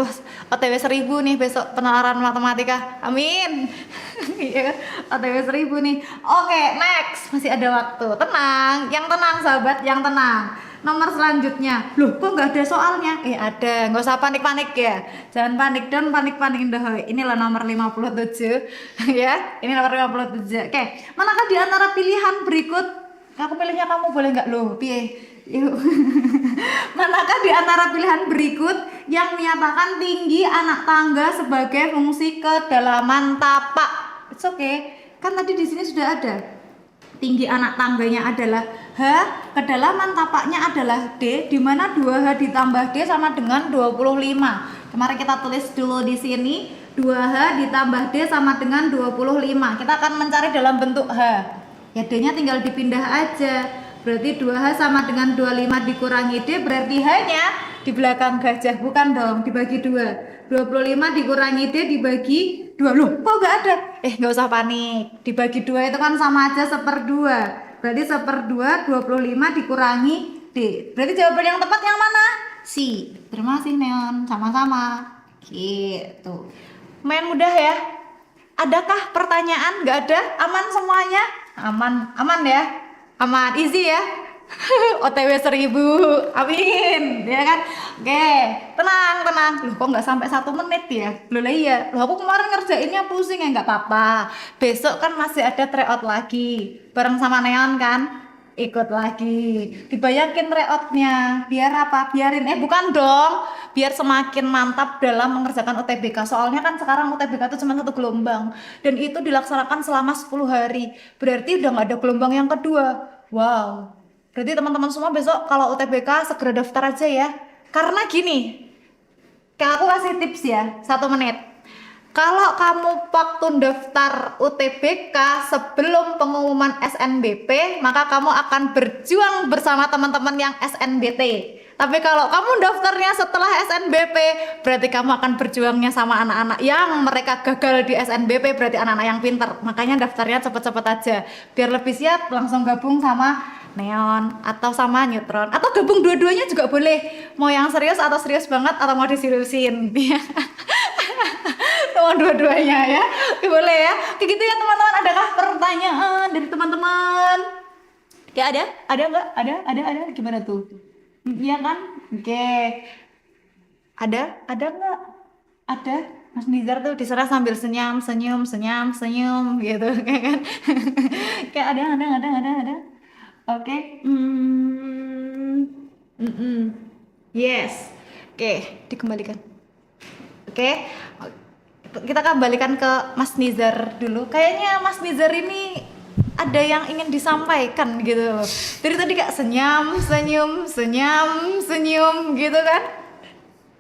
E: OTW 1000 nih besok penalaran matematika. Amin. Iya, OTW 1000 nih. Oke, next. Masih ada waktu. Tenang, yang tenang sahabat, yang tenang. Nomor selanjutnya. Loh, kok nggak ada soalnya? Ada. Nggak usah panik-panik ya. Jangan panik, don't panik-panik deh. Inilah nomor 57 ya. Ini nomor 57. Oke, manakah di antara pilihan berikut? Aku pilihnya kamu boleh nggak loh? Piye? Yuk. Manakah di antara pilihan berikut yang menyatakan tinggi anak tangga sebagai fungsi kedalaman tapak? It's okay. Kan tadi di sini sudah ada. Tinggi anak tangganya adalah H, kedalaman tapaknya adalah D, di mana 2H ditambah D sama dengan 25. Kemarin kita tulis dulu di sini 2H ditambah D sama dengan 25. Kita akan mencari dalam bentuk H. Ya D-nya tinggal dipindah aja. Berarti 2H sama dengan 25 dikurangi D, berarti H-nya di belakang gajah. Bukan dong, dibagi 2. 25 dikurangi D dibagi 2. Loh, kok nggak ada? Nggak usah panik. Dibagi 2 itu kan sama aja 1/2. Berarti 1/2, 25 dikurangi D. Berarti jawaban yang tepat yang mana? C. Terima kasih Neon, sama-sama. Gitu. Main mudah ya. Adakah pertanyaan? Nggak ada? Aman semuanya? Aman ya? Aman, easy ya. OTW 1000, amin, ya kan? Oke, tenang. Loh, kok nggak sampai 1 menit ya? Loh lah iya. Loh aku kemarin ngerjainnya pusing ya, nggak apa-apa. Besok kan masih ada tryout lagi, bareng sama Neon kan? Ikut lagi. Dibayangin tryoutnya, biar apa? Bukan dong. Biar semakin mantap dalam mengerjakan UTBK. Soalnya kan sekarang UTBK itu cuma 1 gelombang dan itu dilaksanakan selama 10 hari. Berarti udah nggak ada gelombang yang kedua. Wow. Berarti teman-teman semua besok kalau UTBK segera daftar aja ya. Karena gini, kayak aku kasih tips ya, 1 menit. Kalau kamu waktu daftar UTBK sebelum pengumuman SNBP, maka kamu akan berjuang bersama teman-teman yang SNBT. Tapi kalau kamu daftarnya setelah SNBP, berarti kamu akan berjuangnya sama anak-anak yang mereka gagal di SNBP, berarti anak-anak yang pinter. Makanya daftarnya cepet-cepet aja, biar lebih siap langsung gabung sama Neon atau sama Neutron, atau gabung dua-duanya juga boleh. Mau yang serius atau serius banget atau mau diseriusin. Mau dua-duanya ya, boleh ya. Kayak gitu ya teman-teman. Adakah pertanyaan dari teman-teman? Ya ada nggak? Ada. Gimana tuh? Iya kan? Oke. Ada nggak? Ada. Mas Nizar tuh diserah sambil senyum gitu, kayak kan? Kayak ada. Oke. Yes. Oke, dikembalikan. Oke. Kita kembalikan ke Mas Nizar dulu. Kayaknya Mas Nizar ini ada yang ingin disampaikan gitu. Dari tadi kayak senyum, senyum, senyum, senyum gitu kan.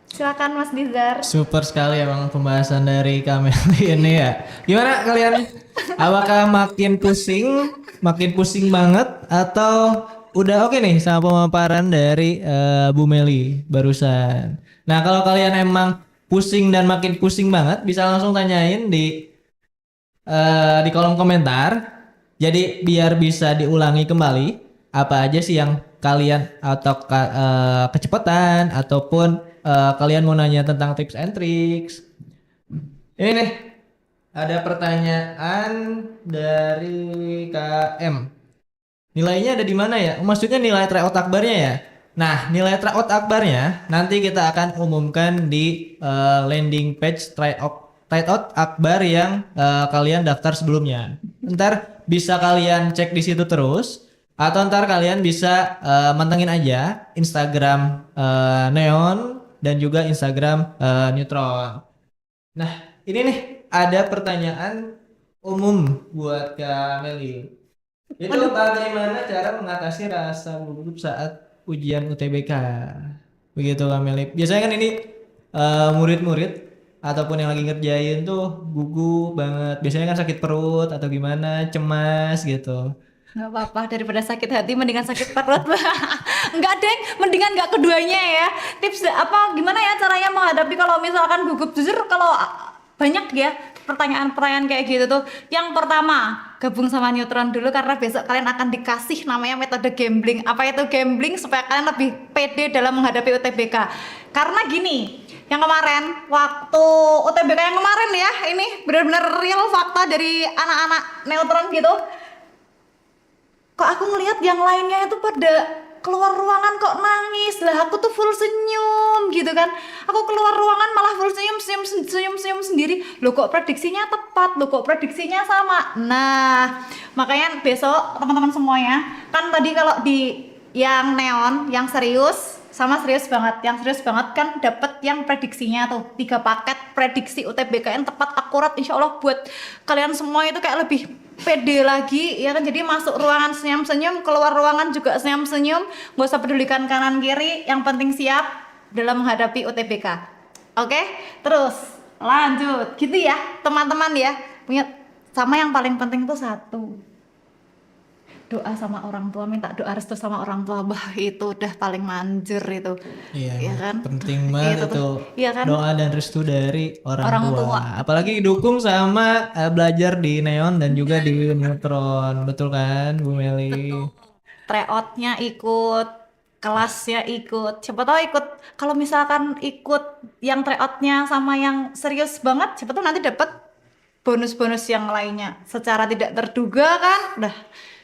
E: Silakan Mas Dizar.
D: Super sekali emang pembahasan dari Kameli ini ya. Gimana kalian? Apakah makin pusing banget atau udah oke nih sama pemaparan dari Bu Meli barusan? Nah kalau kalian emang pusing dan makin pusing banget, bisa langsung tanyain di kolom komentar. Jadi biar bisa diulangi kembali apa aja sih yang kalian atau kecepatan ataupun kalian mau nanya tentang tips and tricks. Ini nih ada pertanyaan dari KM. Nilainya ada di mana ya? Maksudnya nilai tryout akbarnya ya? Nah, nilai tryout akbarnya nanti kita akan umumkan di landing page tryout akbar yang kalian daftar sebelumnya. Ntar bisa kalian cek di situ terus, atau ntar kalian bisa mantengin aja Instagram Neon dan juga Instagram Neutron. Nah, ini nih ada pertanyaan umum buat Kak Meli. Itu bagaimana cara mengatasi rasa gugup saat ujian UTBK? Begitu Kak Meli. Biasanya kan ini murid-murid ataupun yang lagi ngerjain tuh gugup banget. Biasanya kan sakit perut atau gimana, cemas gitu.
E: Nggak apa-apa, daripada sakit hati mendingan sakit perut. Enggak deng, mendingan nggak keduanya ya. Tips apa gimana ya caranya menghadapi kalau misalkan gugup? Jujur kalau banyak ya pertanyaan-pertanyaan kayak gitu tuh. Yang pertama, gabung sama Neutron dulu karena besok kalian akan dikasih namanya metode gambling. Apa itu gambling? Supaya kalian lebih pede dalam menghadapi UTBK. Karena gini, yang kemarin waktu UTBK yang kemarin ya, ini benar-benar real fakta dari anak-anak Neutron gitu. Kok aku ngelihat yang lainnya itu pada keluar ruangan kok nangis, lah aku tuh full senyum gitu kan. Aku keluar ruangan malah full senyum sendiri. Loh kok prediksinya tepat, loh kok prediksinya sama. Nah makanya besok teman-teman semuanya, kan tadi kalau di yang neon, yang serius sama serius banget, yang serius banget kan dapat yang prediksinya tuh 3 paket prediksi UTBK yang tepat akurat, insya Allah buat kalian semua itu kayak lebih pede lagi ya kan. Jadi masuk ruangan senyum-senyum, keluar ruangan juga senyum-senyum, gak usah pedulikan kanan kiri, yang penting siap dalam menghadapi UTBK. Oke, terus lanjut gitu ya teman-teman ya. Punya sama yang paling penting itu satu, doa sama orang tua, minta doa restu sama orang tua. Bah itu udah paling manjur itu.
D: Iya,
E: ya kan?
D: penting banget itu.
E: Iya kan?
D: Doa dan restu dari orang
E: Orang
D: tua.
E: tua.
D: Apalagi didukung sama belajar di Neon dan juga di Neutron. Betul kan, Bu Meli?
E: Tryoutnya ikut, kelasnya ikut. Siapa tahu ikut, kalau misalkan ikut yang tryoutnya sama yang serius banget, siapa tahu nanti dapat bonus-bonus yang lainnya secara tidak terduga kan. Udah,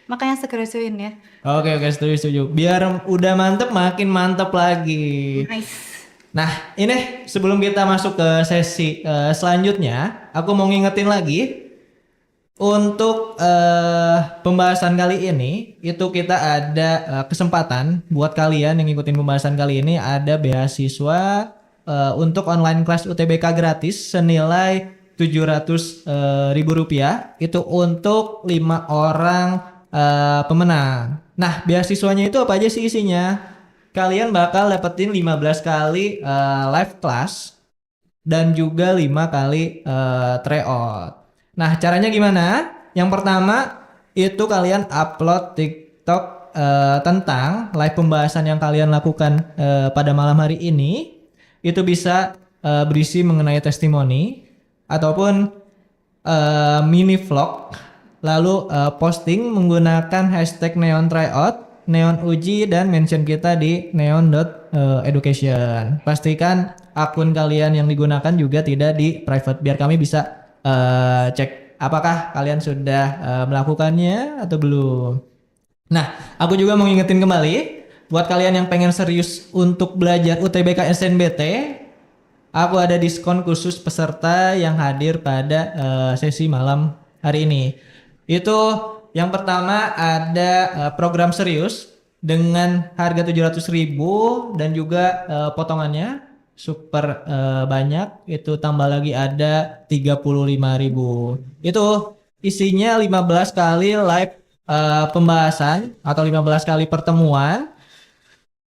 E: makanya segera join ya.
D: Oke, setuju. Biar udah mantep, makin mantep lagi.
E: Nice.
D: Nah, ini sebelum kita masuk ke sesi selanjutnya, aku mau ngingetin lagi untuk pembahasan kali ini itu kita ada kesempatan buat kalian yang ngikutin pembahasan kali ini, ada beasiswa untuk online kelas UTBK gratis senilai Rp700.000 itu untuk 5 orang pemenang. Nah, beasiswanya itu apa aja sih isinya? Kalian bakal dapetin 15 kali live class dan juga 5 kali tryout. Nah, caranya gimana? Yang pertama itu kalian upload TikTok tentang live pembahasan yang kalian lakukan pada malam hari ini. Itu bisa berisi mengenai testimoni ataupun mini vlog. Lalu posting menggunakan hashtag Neon Tryout, Neon Uji, dan mention kita di neon.education. Pastikan akun kalian yang digunakan juga tidak di private, biar kami bisa cek apakah kalian sudah melakukannya atau belum. Nah, aku juga mau ngingetin kembali buat kalian yang pengen serius untuk belajar UTBK SNBT, aku ada diskon khusus peserta yang hadir pada sesi malam hari ini. Itu yang pertama ada program serius dengan harga 700.000 dan juga potongannya super banyak, itu tambah lagi ada 35.000. Itu isinya 15 kali live pembahasan atau 15 kali pertemuan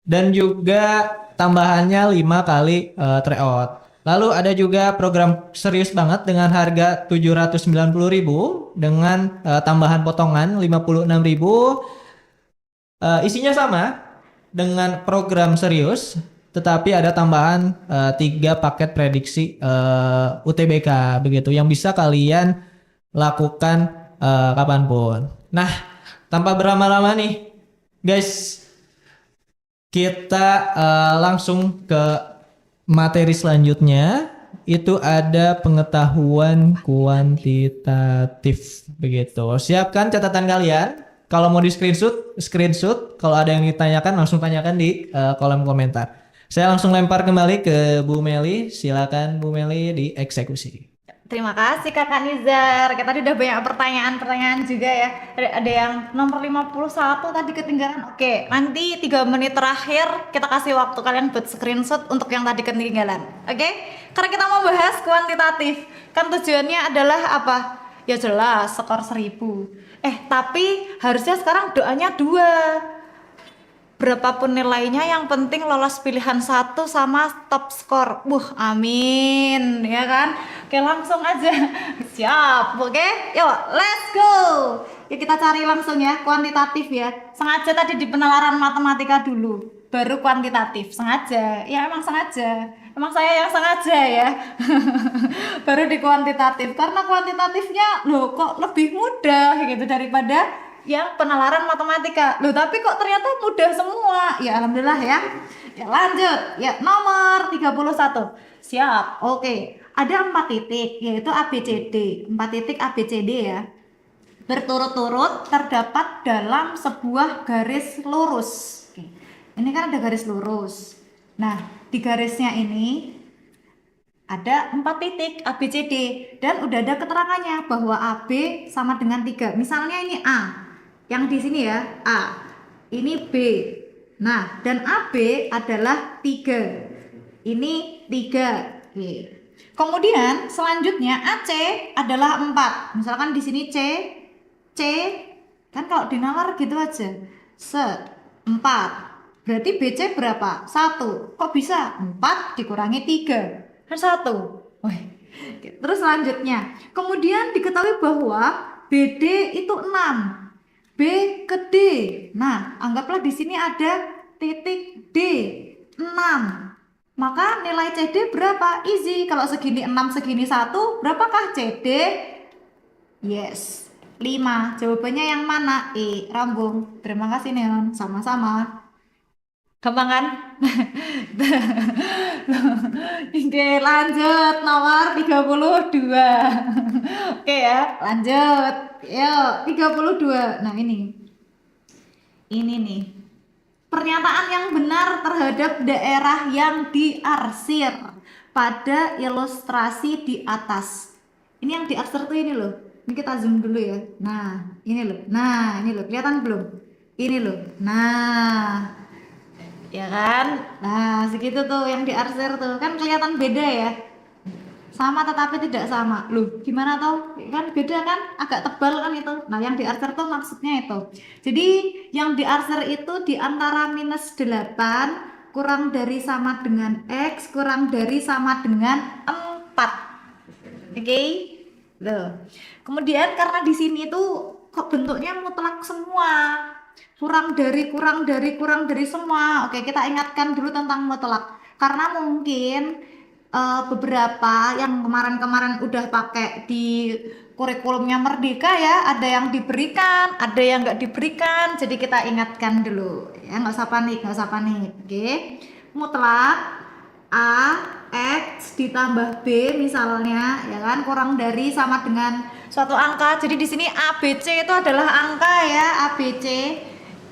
D: dan juga tambahannya 5 kali tryout. Lalu ada juga program serius banget dengan harga 790.000 dengan tambahan potongan 56.000. Isinya sama dengan program serius, tetapi ada tambahan 3 paket prediksi UTBK begitu yang bisa kalian lakukan kapanpun. Nah, tanpa berlama-lama nih, guys, kita langsung ke materi selanjutnya. Itu ada pengetahuan kuantitatif begitu. Siapkan catatan kalian. Kalau mau di screenshot. Kalau ada yang ditanyakan langsung tanyakan di kolom komentar. Saya langsung lempar kembali ke Bu Meli. Silakan Bu Meli dieksekusi.
E: Terima kasih Kakak Nizar. Kita tadi udah banyak pertanyaan-pertanyaan juga ya. Ada yang nomor 51 tadi ketinggalan. Oke, nanti 3 menit terakhir kita kasih waktu kalian buat screenshot untuk yang tadi ketinggalan. Oke? Karena kita mau bahas kuantitatif. Kan tujuannya adalah apa? Ya jelas, skor 1000. Tapi harusnya sekarang doanya 2. Berapapun nilainya yang penting lolos pilihan 1 sama top skor. Amin, ya kan? Oke, langsung aja. Siap, oke? Yuk, let's go. Yuk kita cari langsung ya, kuantitatif ya. Sengaja tadi di penalaran matematika dulu, baru kuantitatif. Sengaja, ya emang sengaja. Emang saya yang sengaja ya. Baru di kuantitatif, karena kuantitatifnya loh kok lebih mudah gitu daripada yang penalaran matematika. Loh, tapi kok ternyata mudah semua. Ya alhamdulillah ya. Ya lanjut. Ya nomor 31. Siap. Oke. Ada 4 titik yaitu ABCD. 4 titik ABCD ya. Berturut-turut terdapat dalam sebuah garis lurus. Oke. Ini kan ada garis lurus. Nah, di garisnya ini ada 4 titik ABCD dan udah ada keterangannya bahwa AB sama dengan 3. Misalnya ini A. Yang di sini ya, A. Ini B. Nah, dan AB adalah 3. Ini 3. Oke. Kemudian selanjutnya AC adalah 4. Misalkan di sini C kan kalau dinalar gitu aja. Set 4. Berarti BC berapa? 1. Kok bisa? 4 dikurangi 3. Kan 1. Wih. Terus selanjutnya, kemudian diketahui bahwa BD itu 6. B ke D. Nah, anggaplah di sini ada titik D 6. Maka nilai CD berapa? Easy. Kalau segini 6 segini 1, berapakah CD? Yes, 5. Jawabannya yang mana? E, Rambung. Terima kasih Neon. Sama-sama. Gampang kan? Oke, lanjut nomor 32. Oke ya, lanjut. Yuk, 32. Nah, ini nih. Pernyataan yang benar terhadap daerah yang diarsir pada ilustrasi di atas. Ini yang diarsir tuh ini loh. Ini kita zoom dulu ya. Nah, ini loh. Nah, ini loh. Kelihatan belum? Ini loh. Nah, ya kan? Nah, segitu tuh yang diarsir tuh. Kan kelihatan beda ya. Sama tetapi tidak sama. Loh, gimana tuh? Kan beda kan? Agak tebal kan itu. Nah, yang diarsir tuh maksudnya itu. Jadi, yang diarsir itu di antara -8 kurang dari sama dengan X kurang dari sama dengan 4. Oke? Loh. Kemudian karena di sini tuh kok bentuknya mutlak semua. Kurang dari semua. Oke, kita ingatkan dulu tentang mutlak. Karena mungkin beberapa yang kemarin udah pakai di kurikulumnya Merdeka ya, ada yang diberikan, ada yang nggak diberikan. Jadi kita ingatkan dulu ya, nggak usah panik. Oke, mutlak A X ditambah B misalnya ya kan kurang dari sama dengan suatu angka. Jadi di sini ABC itu adalah angka ya, ABC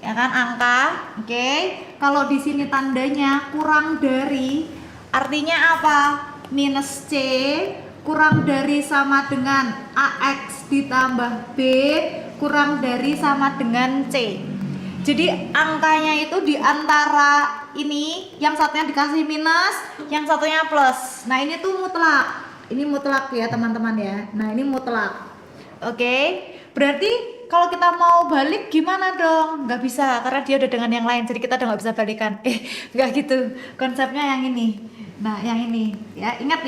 E: ya kan angka. Oke, kalau di sini tandanya kurang dari artinya apa? Minus C kurang dari sama dengan AX ditambah B kurang dari sama dengan C. Jadi angkanya itu di antara ini, yang satunya dikasih minus, yang satunya plus. Nah, ini tuh mutlak. Ini mutlak ya, teman-teman ya. Nah, ini mutlak. Oke. Berarti kalau kita mau balik gimana dong? Nggak bisa, karena dia udah dengan yang lain, jadi kita udah nggak bisa balikan. Nggak gitu. Konsepnya yang ini. Nah, yang ini. Ya, ingat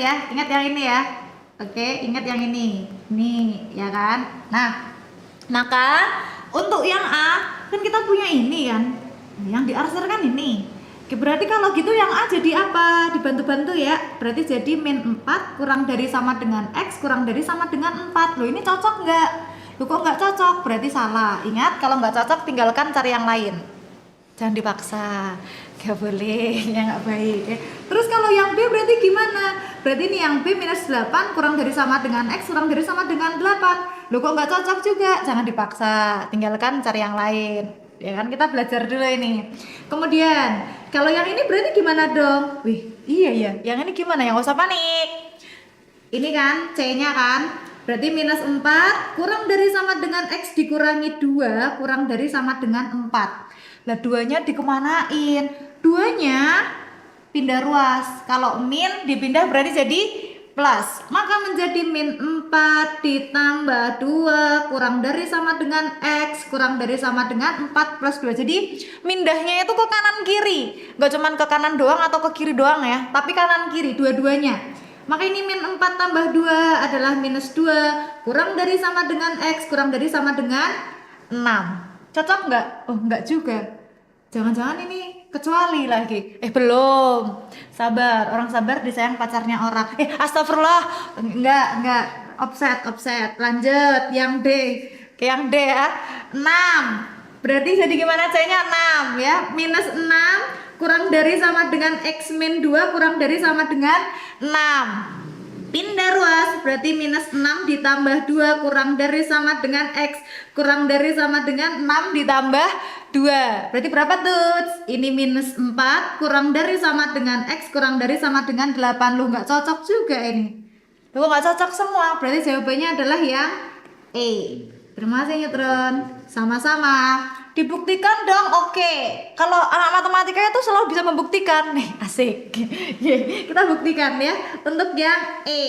E: yang ini ya. Oke, ingat yang ini. Nih, ya kan? Nah, maka untuk yang A, kan kita punya ini kan. Yang diarsir kan ini. Oke, berarti kalau gitu yang A jadi apa? Dibantu-bantu ya. Berarti jadi min 4 kurang dari sama dengan X kurang dari sama dengan 4. Loh, ini cocok nggak? Loh, kok nggak cocok? Berarti salah. Ingat, kalau nggak cocok tinggalkan cari yang lain. Jangan dipaksa. Gak boleh, ya nggak baik. Terus kalau yang B berarti gimana? Berarti ini yang B minus 8 kurang dari sama dengan X kurang dari sama dengan 8. Loh, kok nggak cocok juga? Jangan dipaksa. Tinggalkan cari yang lain. Ya kan, kita belajar dulu ini. Kemudian, kalau yang ini berarti gimana dong? Wih, iya ya. Yang ini gimana? Yang nggak usah panik. Ini kan C-nya kan? Berarti minus 4 kurang dari sama dengan X dikurangi 2 kurang dari sama dengan 4. Lah, 2-nya dikemanain? 2-nya pindah ruas. Kalau min dipindah berarti jadi plus. Maka menjadi min 4 ditambah 2 kurang dari sama dengan X kurang dari sama dengan 4 plus 2. Jadi mindahnya itu ke kanan kiri. Gak cuman ke kanan doang atau ke kiri doang ya, tapi kanan kiri dua-duanya. Maka ini min 4 tambah 2 adalah minus 2 kurang dari sama dengan X kurang dari sama dengan 6. Cocok nggak? Oh, nggak juga. Jangan-jangan ini kecuali lagi. Belum. Sabar, orang sabar disayang pacarnya orang. Astagfirullah. Enggak. Offset. Lanjut, yang D. Oke, yang D ya. 6. Berarti jadi gimana C-nya? 6 ya. Minus 6 kurang dari sama dengan X min 2 kurang dari sama dengan 6. Pindah ruas berarti minus 6 ditambah 2 kurang dari sama dengan X kurang dari sama dengan 6 ditambah 2. Berarti berapa tuh? Ini minus 4 kurang dari sama dengan X kurang dari sama dengan 8. Lu nggak cocok juga ini. Lu nggak cocok semua. Berarti jawabannya adalah yang E. Terima kasih Neutron. Sama-sama. Dibuktikan dong, oke. Kalau anak matematika itu selalu bisa membuktikan. Nih, asik. Kita buktikan ya. Untuk yang E.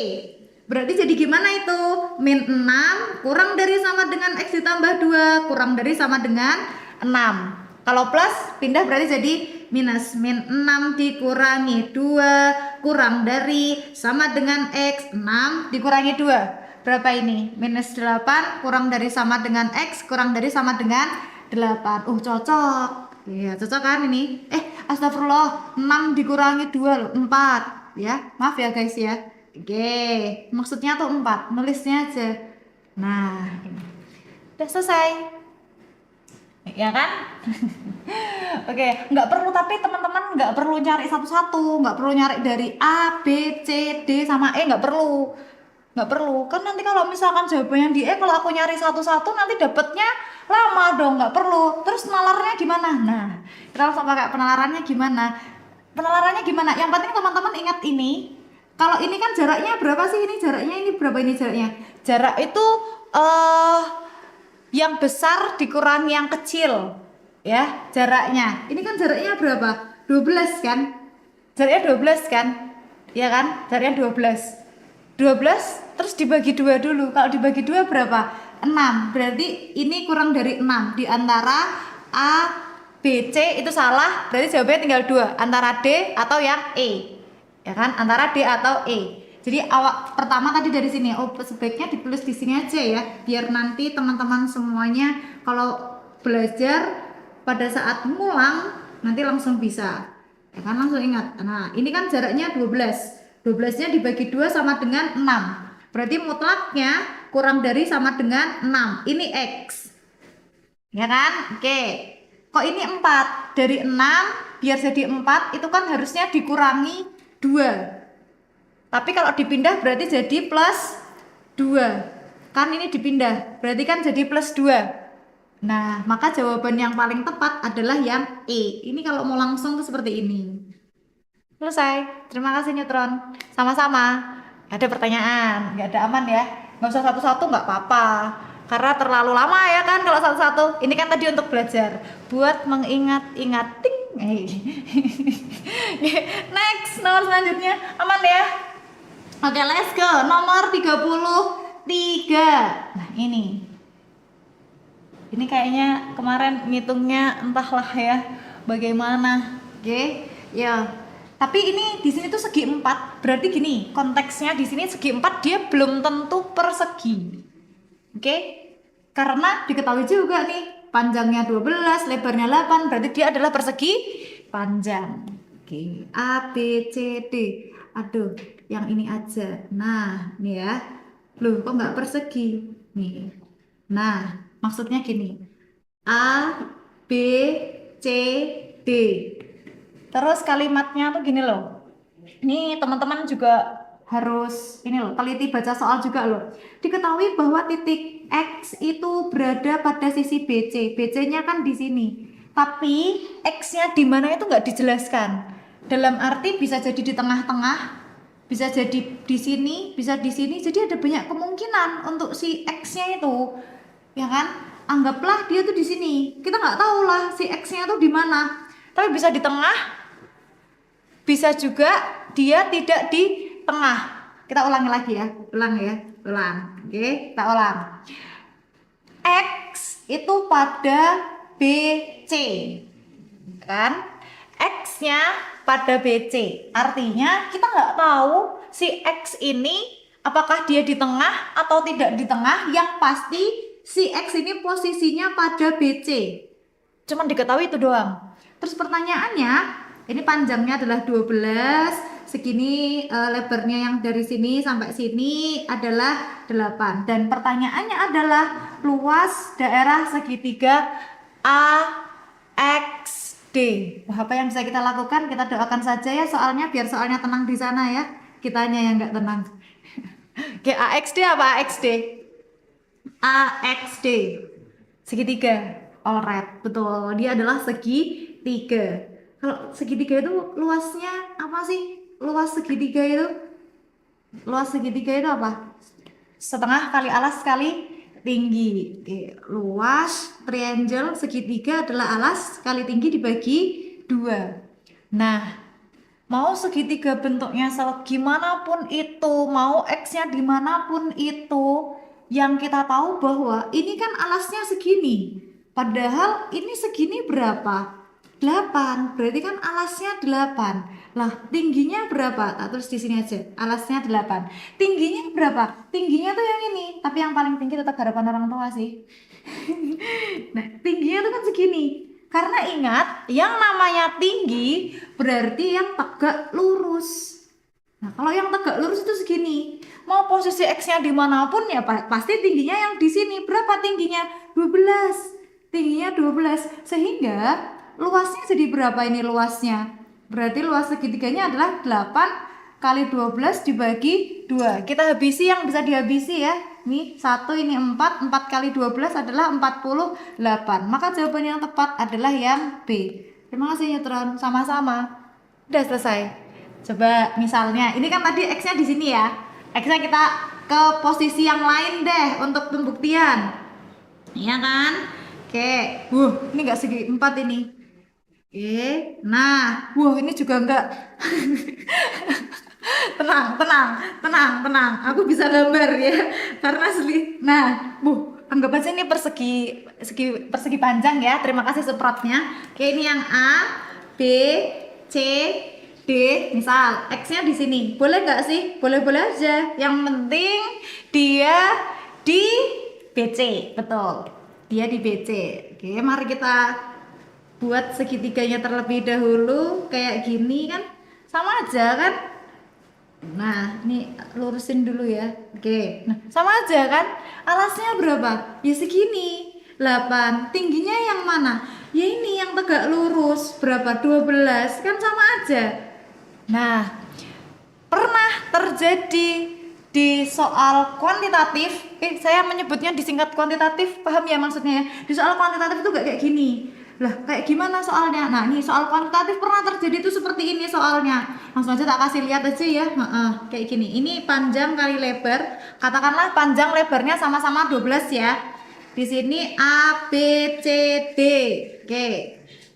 E: Berarti jadi gimana itu? Min 6 kurang dari sama dengan X ditambah 2 kurang dari sama dengan 6. Kalau plus pindah berarti jadi minus. Min 6 dikurangi 2 kurang dari sama dengan X 6 dikurangi 2. Berapa ini? Minus 8 kurang dari sama dengan X kurang dari sama dengan 8. Cocok. Iya, cocok kan ini? Astagfirullah. 6 dikurangi 2 loh, 4. Ya, maaf ya guys ya. Oke, maksudnya tuh 4. Nulisnya aja. Nah, ini. Udah selesai. Ya kan? Oke, nggak perlu, tapi teman-teman nggak perlu nyari satu-satu, nggak perlu nyari dari A, B, C, D sama E, nggak perlu. Kan nanti kalau misalkan jawabannya di E, kalau aku nyari satu-satu nanti dapetnya lama dong, nggak perlu. Terus nalarnya gimana? Nah, kita langsung pakai penalarannya gimana? Yang penting teman-teman ingat ini. Kalau ini kan jaraknya berapa sih? Ini jaraknya ini berapa ini jaraknya? Jarak itu yang besar dikurangi yang kecil. Ya, jaraknya. Ini kan jaraknya berapa? 12 kan? Jaraknya 12 kan? Iya kan? Jaraknya 12 terus dibagi 2 dulu. Kalau dibagi 2 berapa? 6. Berarti ini kurang dari 6. Di antara A, B, C itu salah. Berarti jawabannya tinggal 2. Antara D atau yang E. Ya kan? Antara D atau E. Jadi awak pertama tadi dari sini. Sebaiknya ditulis di sini aja ya. Biar nanti teman-teman semuanya kalau belajar pada saat ngulang nanti langsung bisa. Ya kan? Langsung ingat. Nah, ini kan jaraknya 12. 12-nya dibagi 2 sama dengan 6. Berarti mutlaknya kurang dari sama dengan 6. Ini X. Ya kan? Oke. Kok ini 4? Dari 6 biar jadi 4 itu kan harusnya dikurangi 2. Tapi kalau dipindah berarti jadi plus 2. Kan ini dipindah. Berarti kan jadi plus 2. Nah, maka jawaban yang paling tepat adalah yang E. Ini kalau mau langsung tuh seperti ini. Selesai. Terima kasih Neutron. Sama-sama. Gak ada pertanyaan, gak ada, aman ya. Gak usah satu-satu, gak apa-apa. Karena terlalu lama ya kan kalau satu-satu. Ini kan tadi untuk belajar, buat mengingat-ingat. Ting. Next, nomor selanjutnya. Aman ya? Oke, let's go. Nomor 33. Nah, ini. Ini kayaknya kemarin ngitungnya entahlah ya bagaimana. Oke, ya. Tapi ini di sini tuh segi 4. Berarti gini, konteksnya di sini segi 4 dia belum tentu persegi. Oke? Karena diketahui juga nih, panjangnya 12, lebarnya 8, berarti dia adalah persegi panjang. Oke, A, B, C, D. Aduh, yang ini aja. Nah, nih ya. Loh, kok nggak persegi? Nih. Nah, maksudnya gini. A, B, C, D. Terus kalimatnya tuh gini loh. Ini teman-teman juga harus ini loh, teliti baca soal juga loh. Diketahui bahwa titik X itu berada pada sisi BC. BC-nya kan di sini. Tapi X-nya di mana itu nggak dijelaskan. Dalam arti bisa jadi di tengah-tengah, bisa jadi di sini, bisa di sini. Jadi ada banyak kemungkinan untuk si X-nya itu. Ya kan? Anggaplah dia tuh di sini. Kita nggak tahu lah si X-nya tuh di mana. Tapi bisa di tengah, bisa juga dia tidak di tengah. Kita ulangi lagi ya, ulang. Oke, kita ulang. X itu pada BC, kan? X-nya pada BC. Artinya kita nggak tahu si X ini apakah dia di tengah atau tidak di tengah. Yang pasti si X ini posisinya pada BC. Cuman diketahui itu doang. Terus pertanyaannya, ini panjangnya adalah 12, segini lebarnya yang dari sini sampai sini adalah 8. Dan pertanyaannya adalah luas daerah segitiga AXD. Wah, apa yang bisa kita lakukan? Kita doakan saja ya soalnya, biar soalnya tenang di sana ya. Kitanya yang nggak tenang. Oke, AXD apa AXD? AXD. Segitiga. Alright, betul. Dia adalah segitiga. Kalau segitiga itu luasnya apa sih? Luas segitiga itu apa? Setengah kali alas kali tinggi. Oke, luas triangle segitiga adalah alas kali tinggi dibagi 2. Nah, mau segitiga bentuknya gimana pun itu, mau X-nya dimanapun itu, yang kita tahu bahwa ini kan alasnya segini. Padahal ini segini berapa? 8, berarti kan alasnya 8. Lah, tingginya berapa? Nah, terus di sini aja, alasnya 8. Tingginya berapa? Tingginya tuh yang ini, tapi yang paling tinggi tetap harapan orang tua sih. Nah, tingginya tuh kan segini. Karena ingat, yang namanya tinggi berarti yang tegak lurus. Nah, kalau yang tegak lurus itu segini. Mau posisi X-nya dimanapun ya pasti tingginya yang di sini. Berapa tingginya? 12. Tingginya 12, sehingga luasnya jadi berapa ini luasnya? Berarti luas segitiganya adalah 8 kali 12 dibagi 2. Kita habisi yang bisa dihabisi ya. Nih 1, ini 4 kali 12 adalah 48. Maka jawaban yang tepat adalah yang B. Terima kasih neutron, sama-sama. Udah selesai. Coba misalnya, ini kan tadi X-nya di sini ya. X-nya kita ke posisi yang lain deh untuk pembuktian. Iya kan? Oke, ini nggak segi 4 ini. Oke, nah, ini juga enggak. tenang. Aku bisa gambar ya, karena nah, anggap aja ini persegi panjang ya. Terima kasih semprotnya. Oke, ini yang A, B, C, D. Misal X-nya di sini, boleh nggak sih? Boleh-boleh aja. Yang penting dia di BC, betul. Dia di BC. Oke, mari kita buat segitiganya terlebih dahulu. Kayak gini kan, sama aja kan? Nah, ini lurusin dulu ya. Oke, nah sama aja kan? Alasnya berapa? Ya segini, 8. Tingginya yang mana? Ya ini yang tegak lurus. Berapa? 12. Kan sama aja. Nah, pernah terjadi di soal kuantitatif, saya menyebutnya disingkat kuantitatif, paham ya maksudnya ya? Di soal kuantitatif itu gak kayak gini. Lah, kayak gimana soalnya? Nah, ini soal kuantitatif pernah terjadi itu seperti ini soalnya. Langsung aja tak kasih lihat aja ya. Kayak gini. Ini panjang kali lebar. Katakanlah panjang lebarnya sama-sama 12 ya. Di sini A, B, C, D. Oke.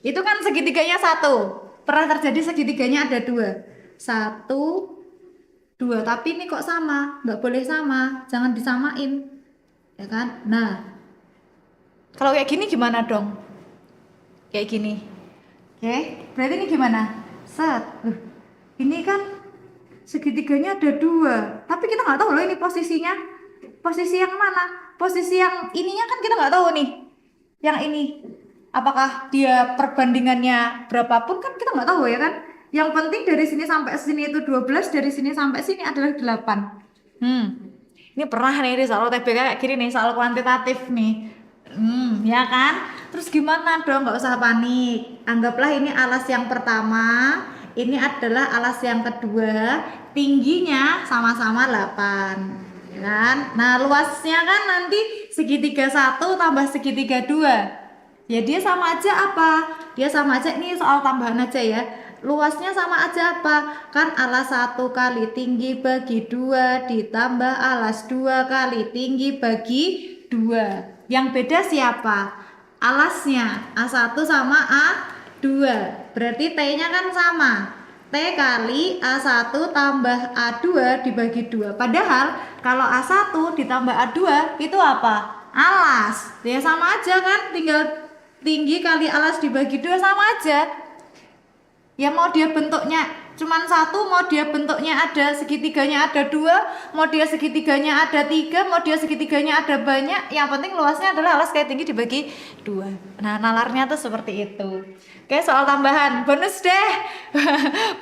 E: Itu kan segitiganya 1. Pernah terjadi segitiganya ada 2. 1, 2, tapi ini kok sama? Nggak boleh sama, jangan disamain, ya kan? Nah, Kalau kayak gini gimana dong? Kayak gini. Oke, berarti ini gimana? Set. Ini kan segitiganya ada 2, tapi kita nggak tahu loh ini posisinya. Posisi yang mana? Posisi yang ininya kan kita nggak tahu nih. Yang ini, apakah dia perbandingannya berapapun kan kita nggak tahu ya kan? Yang penting dari sini sampai sini itu 12, dari sini sampai sini adalah 8. Ini pernah nih di soal UTBK kayak gini nih, soal kuantitatif nih. Ya kan? Terus gimana dong? Nggak usah panik. Anggaplah ini alas yang pertama, ini adalah alas yang kedua, tingginya sama-sama 8. Ya kan? Nah, luasnya kan nanti segitiga 1 tambah segitiga 2. Ya dia sama aja apa? Dia sama aja, ini soal tambahan aja ya. Luasnya sama aja apa? Kan alas 1 kali tinggi bagi 2 ditambah alas 2 kali tinggi bagi 2. Yang beda siapa? Alasnya A1 sama A2. Berarti T-nya kan sama. T kali A1 tambah A2 dibagi 2. Padahal kalau A1 ditambah A2 itu apa? Alas. Ya sama aja kan? Tinggal tinggi kali alas dibagi 2 sama aja. Ya mau dia bentuknya cuman 1, mau dia bentuknya ada segitiganya ada 2, mau dia segitiganya ada 3, mau dia segitiganya ada banyak, yang penting luasnya adalah alas kayak tinggi dibagi 2. Nah, nalarnya tuh seperti itu. Oke, soal tambahan, bonus deh.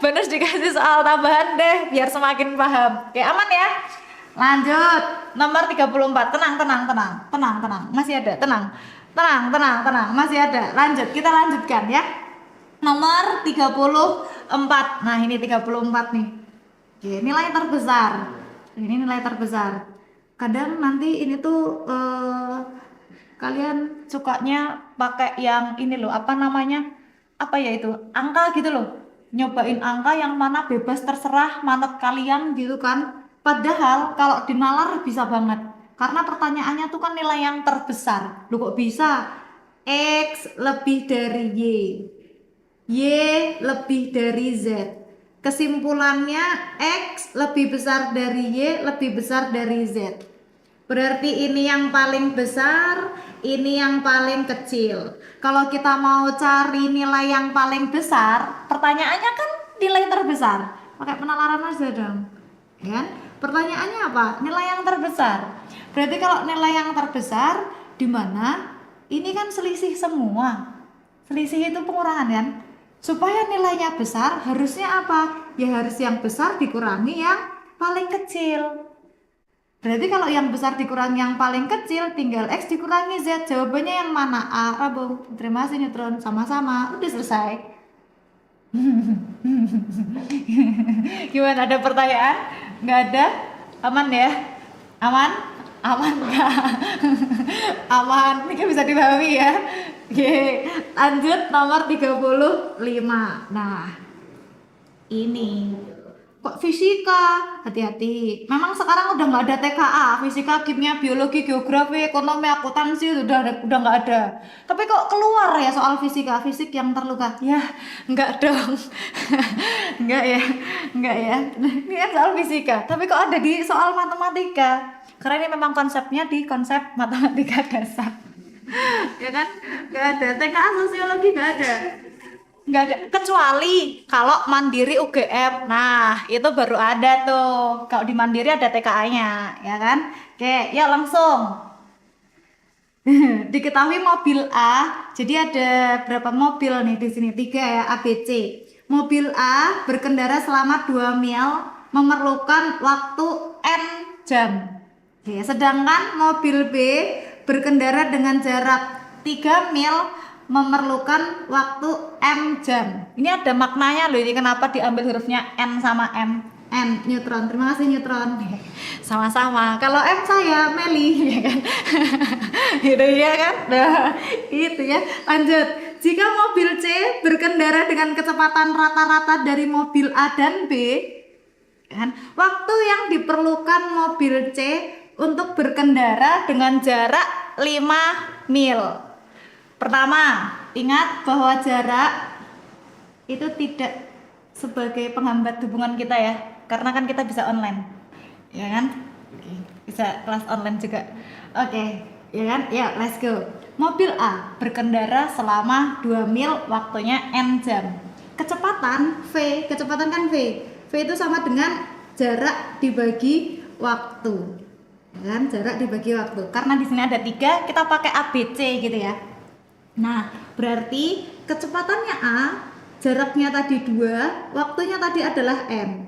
E: Bonus dikasih soal tambahan deh biar semakin paham. Oke, aman ya? Lanjut, nomor 34. Tenang. Masih ada, tenang. Masih ada. Lanjut, kita lanjutkan ya. Nomor 34. Nah, ini 34 nih. Oke, nilai terbesar. Ini nilai terbesar. Kadang nanti ini tuh kalian sukanya pakai yang ini loh, apa namanya? Apa ya itu? Angka gitu loh. Nyobain angka yang mana bebas terserah manut kalian gitu kan. Padahal kalau di nalar bisa banget. Karena pertanyaannya tuh kan nilai yang terbesar. Loh kok bisa? X lebih dari Y. Y lebih dari Z. Kesimpulannya X lebih besar dari Y lebih besar dari Z. Berarti ini yang paling besar, ini yang paling kecil. Kalau kita mau cari nilai yang paling besar, pertanyaannya kan nilai terbesar. Pakai penalaran aja dong. Ya kan? Pertanyaannya apa? Nilai yang terbesar. Berarti kalau nilai yang terbesar di mana? Ini kan selisih semua. Selisih itu pengurangan kan? Supaya nilainya besar harusnya apa? Ya harus yang besar dikurangi yang paling kecil. Berarti kalau yang besar dikurangi yang paling kecil tinggal X dikurangi Z. Jawabannya yang mana? A, Rabung. Terima kasih neutron. Sama-sama. Udah selesai. Gimana, ada pertanyaan? Nggak ada? Aman ya? Aman? Aman nggak? Aman. Ini kan bisa dipahami ya. Oke, lanjut nomor 35. Nah, ini kok fisika? Hati-hati. Memang sekarang udah nggak ada TKA, fisika, kimia, biologi, geografi, ekonomi, akuntansi udah nggak ada. Tapi kok keluar ya soal fisika, fisik yang terluka? Ya, nggak dong. Nggak ya. Ini kan soal fisika. Tapi kok ada di soal matematika? Karena ini memang konsepnya di konsep matematika dasar. Ya kan, nggak ada TKA sosiologi, nggak ada, kecuali kalau mandiri UGM. Nah, itu baru ada tuh. Kalau di mandiri ada TKA-nya, ya kan? Oke, ya langsung. Diketahui mobil A, jadi ada berapa mobil nih di sini? 3 ya, ABC. Mobil A berkendara selama 2 mil memerlukan waktu N jam. Oke, sedangkan mobil B berkendara dengan jarak 3 mil memerlukan waktu M jam. Ini ada maknanya loh, ini kenapa diambil hurufnya N sama M. N, neutron. Terima kasih neutron. Sama-sama. Kalau M saya Meli, ya kan? Gitu ya kan? Nah, itu ya. Lanjut. Jika mobil C berkendara dengan kecepatan rata-rata dari mobil A dan B, kan? Waktu yang diperlukan mobil C untuk berkendara dengan jarak 5 mil. Pertama, ingat bahwa jarak itu tidak sebagai penghambat hubungan kita ya, karena kan kita bisa online, ya kan? Bisa kelas online juga. Oke, Ya kan? Ya, let's go. Mobil A berkendara selama 2 mil, waktunya N jam. Kecepatan V, kecepatan kan V. V itu sama dengan jarak dibagi waktu. Ya kan? Jarak dibagi waktu. Karena di sini ada 3, kita pakai ABC gitu ya. Nah, berarti kecepatannya A, jaraknya tadi 2, waktunya tadi adalah M.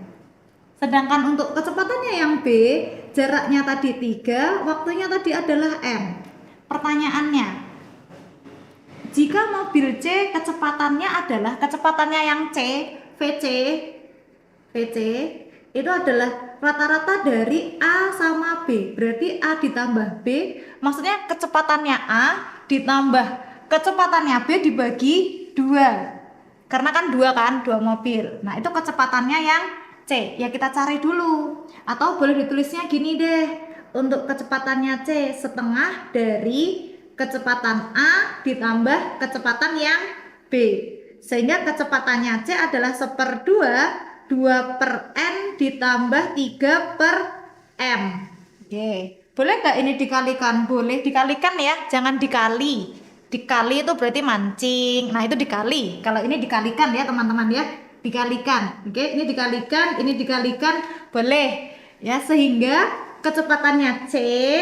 E: Sedangkan untuk kecepatannya yang B, jaraknya tadi 3, waktunya tadi adalah M. Pertanyaannya, jika mobil C kecepatannya adalah kecepatannya yang C, VC itu adalah rata-rata dari A sama B. Berarti A ditambah B, maksudnya kecepatannya A ditambah kecepatannya B dibagi 2. Karena kan 2 kan, 2 mobil. Nah, itu kecepatannya yang C. Ya kita cari dulu. Atau boleh ditulisnya gini deh. Untuk kecepatannya C, setengah dari kecepatan A ditambah kecepatan yang B. Sehingga kecepatannya C adalah 1/2, 2 per N ditambah 3 per M. Oke. Boleh nggak ini dikalikan? Boleh dikalikan ya, jangan dikali. Dikali itu berarti mancing. Nah, itu dikali. Kalau ini dikalikan ya teman-teman ya. Dikalikan. Oke, ini dikalikan, boleh. Ya, sehingga kecepatannya C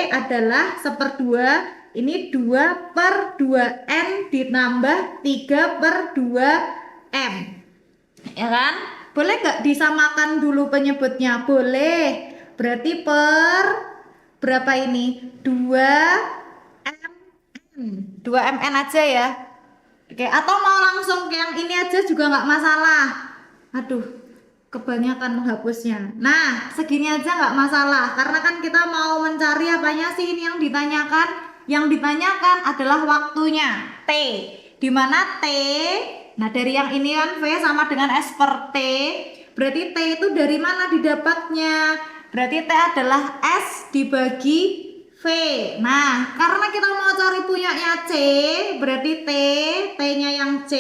E: adalah 1/2, ini 2 per 2N ditambah 3 per 2M. Ya kan? Boleh nggak disamakan dulu penyebutnya? Boleh. Berarti per berapa ini? 2MN aja ya. Oke, atau mau langsung ke yang ini aja juga nggak masalah. Aduh, kebanyakan menghapusnya. Nah, segini aja nggak masalah, karena kan kita mau mencari apanya sih ini yang ditanyakan. Yang ditanyakan adalah waktunya, T. Dimana T? Nah, dari yang ini kan V sama dengan S per T. Berarti T itu dari mana didapatnya? Berarti T adalah S dibagi V. Nah, karena kita mau cari punyanya C, berarti T-nya yang C,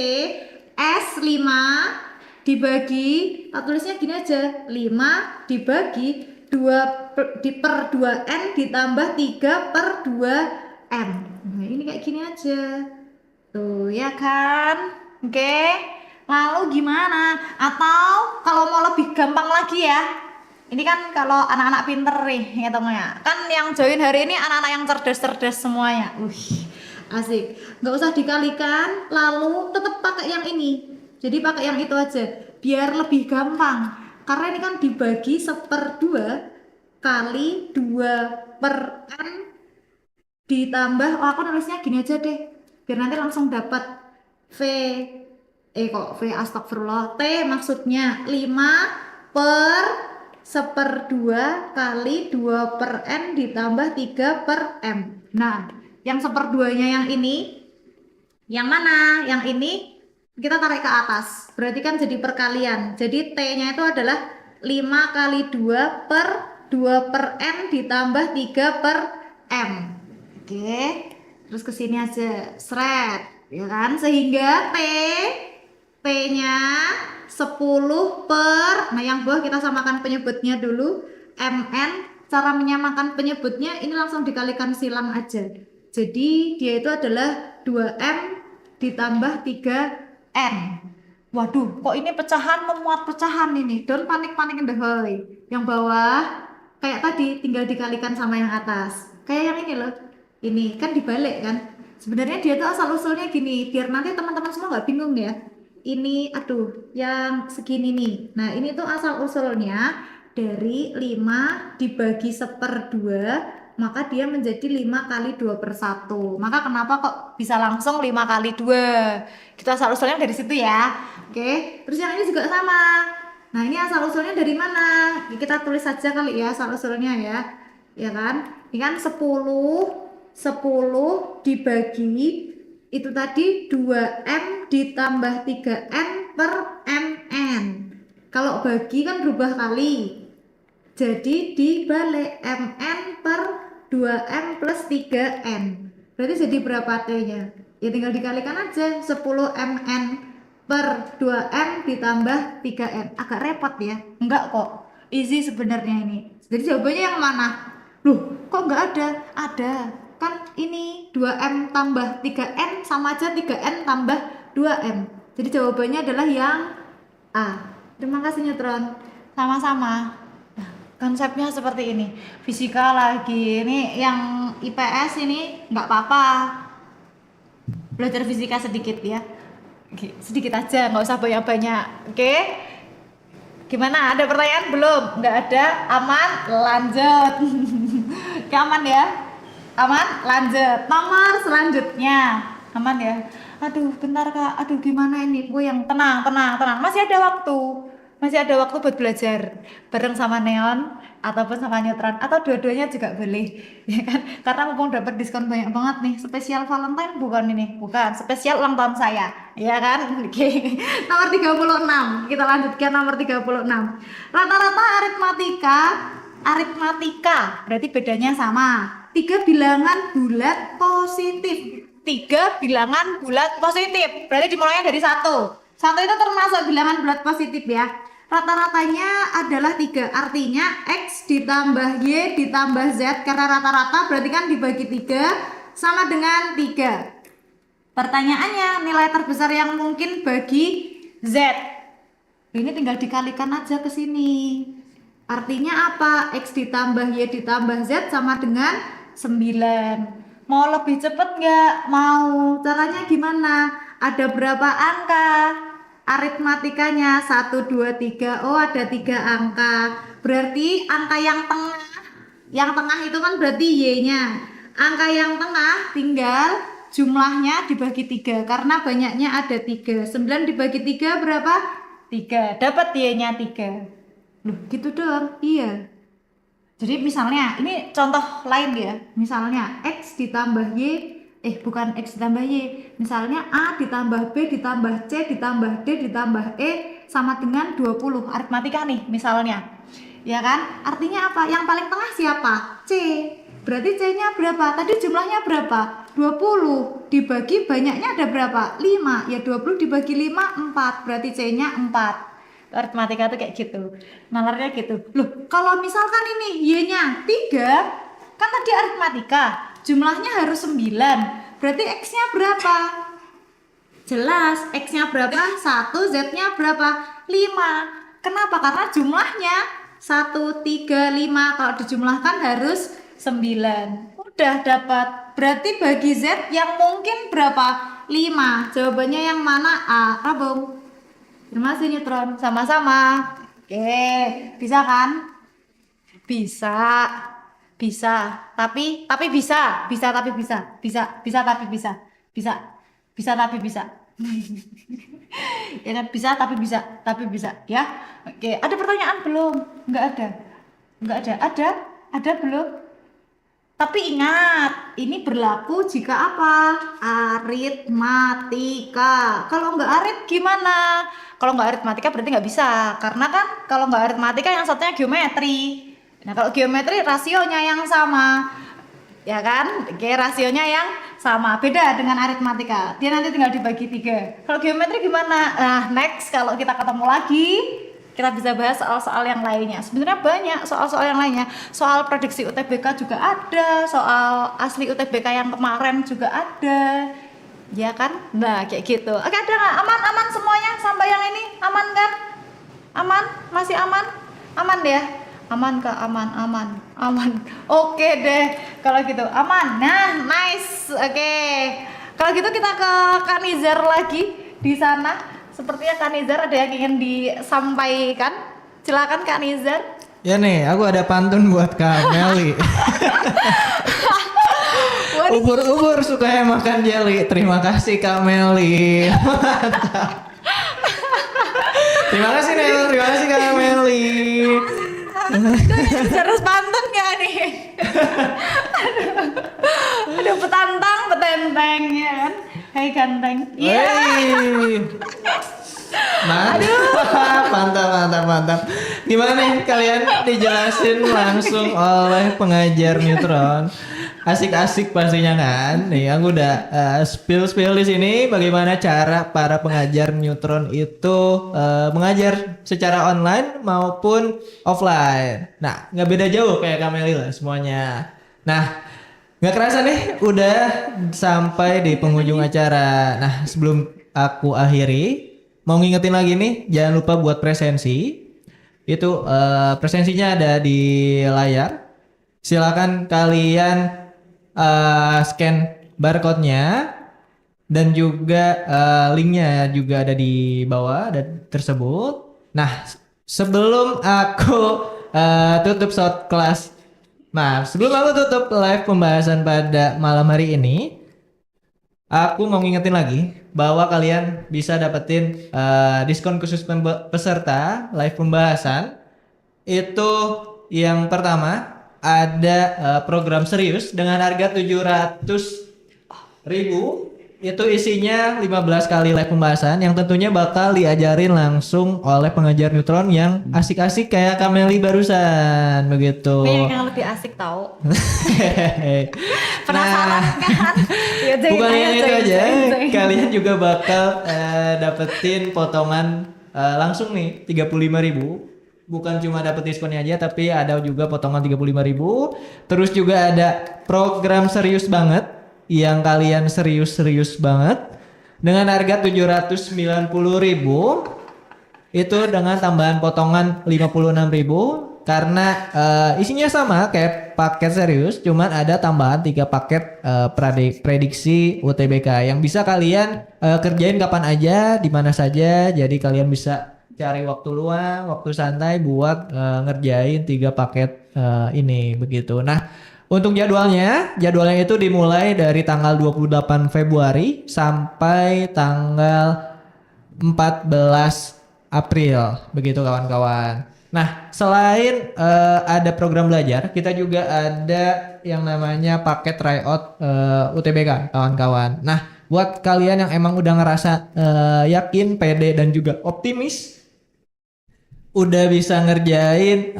E: S 5 dibagi, tak tulisnya gini aja, 5 dibagi 2 per 2N ditambah 3 per 2M. Nah, ini kayak gini aja. Tuh, ya kan? Oke. Lalu gimana? Atau kalau mau lebih gampang lagi ya, ini kan kalau anak-anak pinter nih ngitungnya. Kan yang join hari ini anak-anak yang cerdas-cerdas semuanya. Asik. Nggak usah dikalikan, lalu tetap pakai yang ini. Jadi pakai yang itu aja, biar lebih gampang. Karena ini kan dibagi 1/2 kali 2 per N ditambah, aku nulisnya gini aja deh. Biar nanti langsung dapat V. V astagfirullah. T maksudnya 5 per 1/2 kali 2 per N ditambah 3 per M. Nah, yang 1/2-nya yang ini, yang mana? Yang ini kita tarik ke atas, berarti kan jadi perkalian. Jadi T-nya itu adalah 5 kali 2 per 2 per N ditambah 3 per M. Oke, terus ke sini aja, seret, ya kan? Sehingga T-nya 10 per, nah yang bawah kita samakan penyebutnya dulu, MN. Cara menyamakan penyebutnya ini langsung dikalikan silang aja. Jadi dia itu adalah 2M ditambah 3N. Waduh, kok ini pecahan memuat pecahan ini. Don't panik-panik in the hurry. Yang bawah kayak tadi tinggal dikalikan sama yang atas. Kayak yang ini loh. Ini kan dibalik kan. Sebenarnya dia tuh asal usulnya gini, biar nanti teman-teman semua nggak bingung ya. Ini yang segini nih. Nah, ini tuh asal usulnya dari 5 dibagi 1/2, maka dia menjadi 5 kali 2 per 1. Maka kenapa kok bisa langsung 5 kali 2? Kita asal usulnya dari situ ya. Oke, terus yang ini juga sama. Nah, ini asal usulnya dari mana? Kita tulis saja kali ya asal usulnya ya. Ya kan? Ini kan 10 dibagi itu tadi 2M ditambah 3N per MN. Kalau bagi kan berubah kali. Jadi dibalik, MN per 2M plus 3N. Berarti jadi berapa T-nya? Ya tinggal dikalikan aja, 10 MN per 2M ditambah 3N. Agak repot ya? Enggak kok, easy sebenarnya ini. Jadi jawabannya yang mana? Loh, kok enggak ada? Ada. kan ini 2M tambah 3N sama aja 3N tambah 2M. Jadi jawabannya adalah yang A. Terima kasih Neutron. Sama-sama. Nah, konsepnya seperti ini. Fisika lagi. Ini yang IPS ini nggak apa-apa. Belajar fisika sedikit ya. Oke, sedikit aja, nggak usah banyak-banyak. Oke? Gimana? Ada pertanyaan belum? Nggak ada? Aman? Lanjut. Oke, aman ya? Aman? Lanjut. Nomor selanjutnya. Aman ya? Aduh, bentar Kak. Aduh, gimana ini? Gue yang tenang. Masih ada waktu. Masih ada waktu buat belajar bareng sama Neon ataupun sama Neutron atau dua-duanya juga boleh, ya kan? Karena mumpung dapat diskon banyak banget nih. Spesial Valentine bukan ini, bukan. Spesial ulang tahun saya, ya kan? Oke. Nomor 36. Kita lanjutkan nomor 36. Rata-rata aritmatika berarti bedanya sama. 3 bilangan bulat positif. 3 bilangan bulat positif. Berarti dimulainya dari 1. 1 itu termasuk bilangan bulat positif ya. Rata-ratanya adalah 3. Artinya X ditambah Y ditambah Z. Karena rata-rata berarti kan dibagi 3 sama dengan 3. Pertanyaannya, nilai terbesar yang mungkin bagi Z. Ini tinggal dikalikan aja ke sini. Artinya apa? X ditambah Y ditambah Z sama dengan 9. Mau lebih cepet nggak? Mau. Caranya gimana? Ada berapa angka? Aritmatikanya 1, 2, 3. Oh, ada 3 angka. Berarti angka yang tengah itu kan berarti Y-nya. Angka yang tengah tinggal jumlahnya dibagi 3 karena banyaknya ada 3. 9 dibagi 3 berapa? 3. Dapat Y-nya 3. Loh, gitu doang. Iya. Jadi misalnya ini contoh lain ya. Misalnya X ditambah Y, bukan X ditambah Y. Misalnya A ditambah B ditambah C ditambah D ditambah E sama dengan 20. Aritmatika nih misalnya. Ya kan? Artinya apa? Yang paling tengah siapa? C. Berarti C-nya berapa? Tadi jumlahnya berapa? 20. Dibagi banyaknya ada berapa? 5. Ya 20 dibagi 5, 4. Berarti C-nya 4. Aritmatika tuh kayak gitu. Nalarnya gitu. Loh, kalau misalkan ini Y-nya 3, kan tadi aritmatika jumlahnya harus 9. Berarti X-nya berapa? Jelas, X-nya berapa? 1, Z-nya berapa? 5. Kenapa? Karena jumlahnya 1, 3, 5. Kalau dijumlahkan harus 9. Udah dapat. Berarti bagi Z yang mungkin berapa? 5. Jawabannya yang mana? A. Rabung. Terima kasih Neutron. Sama-sama. Oke, bisa kan? Bisa. Tapi bisa tapi bisa. Ya kan, bisa tapi bisa ya. Oke, ada pertanyaan belum? Enggak ada. Ada belum? Tapi ingat, ini berlaku jika apa? Aritmatika. Kalau nggak arit gimana? Kalau nggak aritmatika berarti nggak bisa. Karena kan kalau nggak aritmatika yang satunya geometri. Nah, kalau geometri rasionya yang sama. Ya kan? Oke, rasionya yang sama. Beda dengan aritmatika. Dia nanti tinggal dibagi 3. Kalau geometri gimana? Nah, next kalau kita ketemu lagi, kita bisa bahas soal-soal yang lainnya. Sebenarnya banyak soal-soal yang lainnya. Soal prediksi UTBK juga ada, soal asli UTBK yang kemarin juga ada. Ya kan? Nah, kayak gitu. Oke, ada nggak? Aman semuanya sampai yang ini? Aman kan? Aman? Masih aman? Aman ya? Aman Kak, aman. Oke deh, kalau gitu aman. Nah, nice. Oke. Kalau gitu kita ke Kanizar lagi di sana. Sepertinya Kak Nizar ada yang ingin disampaikan. Silakan Kak Nizar.
D: Ya nih, aku ada pantun buat Kak Meli. Ubur-ubur suka makan jeli. Terima kasih Kak Meli. Mantap. Terima kasih Nel, terima kasih Kak Meli.
E: Harus pantun gak nih? Aduh, petenteng ya kan? Hai ganteng. Iya. Mantap.
D: Gimana nih kalian dijelasin langsung oleh pengajar Neutron? Asik-asik pastinya kan? Nih aku udah spill di sini bagaimana cara para pengajar Neutron itu mengajar secara online maupun offline. Nah, nggak beda jauh kayak Kameli lah semuanya. Nah, Nggak kerasa nih, udah sampai di penghujung acara. Nah, sebelum aku akhiri, mau ngingetin lagi nih, jangan lupa buat presensi. Itu presensinya ada di layar. Silakan kalian scan barcode-nya dan juga linknya juga ada di bawah dan tersebut. Nah, sebelum aku tutup short class. Nah, sebelum aku tutup live pembahasan pada malam hari ini, aku mau ngingetin lagi bahwa kalian bisa dapetin diskon khusus peserta live pembahasan. Itu yang pertama ada program serius dengan harga 700.000. Itu isinya 15 kali live pembahasan yang tentunya bakal diajarin langsung oleh pengajar neutron yang asik-asik kayak Kameli barusan begitu.
E: Banyak yang lebih asik tahu. Penasaran kan? Ya,
D: Bukan yang itu aja,
E: join.
D: kalian juga bakal dapetin potongan langsung nih 35.000. Bukan cuma dapet diskonnya aja, tapi ada juga potongan 35.000. Terus juga ada program serius banget yang kalian serius-serius banget dengan harga 790.000. Itu dengan tambahan potongan 56.000 karena isinya sama kayak paket serius, cuman ada tambahan 3 paket prediksi UTBK yang bisa kalian kerjain kapan aja, di mana saja. Jadi kalian bisa cari waktu luang, waktu santai buat ngerjain 3 paket ini begitu. Nah, untuk jadwalnya itu dimulai dari tanggal 28 Februari sampai tanggal 14 April begitu kawan-kawan. Nah, selain ada program belajar, kita juga ada yang namanya paket tryout UTBK kawan-kawan. Nah, buat kalian yang emang udah ngerasa yakin, pede dan juga optimis udah bisa ngerjain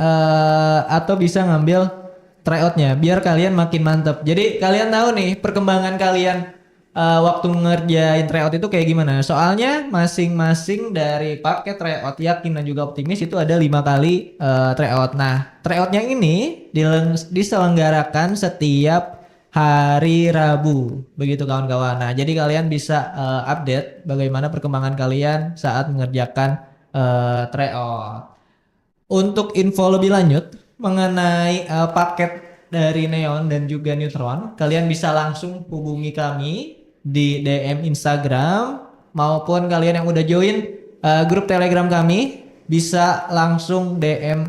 D: atau bisa ngambil tryoutnya biar kalian makin mantep. Jadi kalian tahu nih perkembangan kalian waktu ngerjain tryout itu kayak gimana. Soalnya masing-masing dari paket tryout yakin dan juga optimis itu ada 5 kali tryout. Nah, tryoutnya ini diselenggarakan setiap hari Rabu. Begitu kawan-kawan. Nah, jadi kalian bisa update bagaimana perkembangan kalian saat mengerjakan tryout. Untuk info lebih lanjut mengenai paket dari Neon dan juga Neutron, kalian bisa langsung hubungi kami di DM Instagram maupun kalian yang udah join grup Telegram kami bisa langsung DM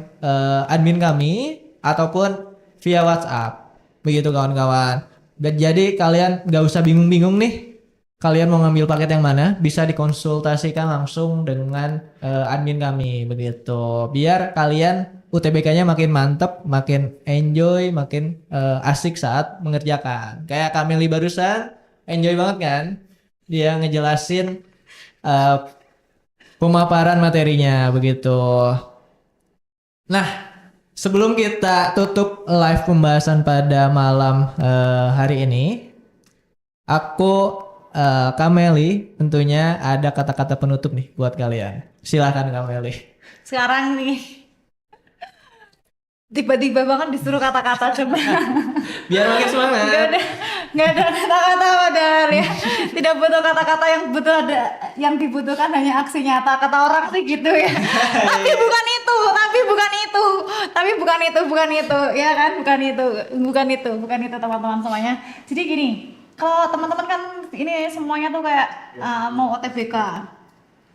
D: admin kami ataupun via WhatsApp. Begitu kawan-kawan. Dan jadi kalian gak usah bingung-bingung nih. Kalian mau ngambil paket yang mana bisa dikonsultasikan langsung dengan admin kami begitu. Biar kalian UTBK-nya makin mantep, makin enjoy, makin asik saat mengerjakan. Kayak Kameli barusan, enjoy banget kan? Dia ngejelasin pemaparan materinya begitu. Nah, sebelum kita tutup live pembahasan pada malam hari ini, aku Kameli tentunya ada kata-kata penutup nih buat kalian. Silakan Kameli.
E: Sekarang nih tiba-tiba banget disuruh kata-kata coba.
D: Biar makin semangat.
E: Nggak ada kata-kata padahal ya. Tidak butuh kata-kata, yang dibutuhkan hanya aksi nyata. Kata orang sih gitu ya. Tapi bukan itu, ya kan? Bukan itu teman-teman semuanya. Jadi gini, kalau teman-teman kan ini semuanya tuh kayak mau OTBK.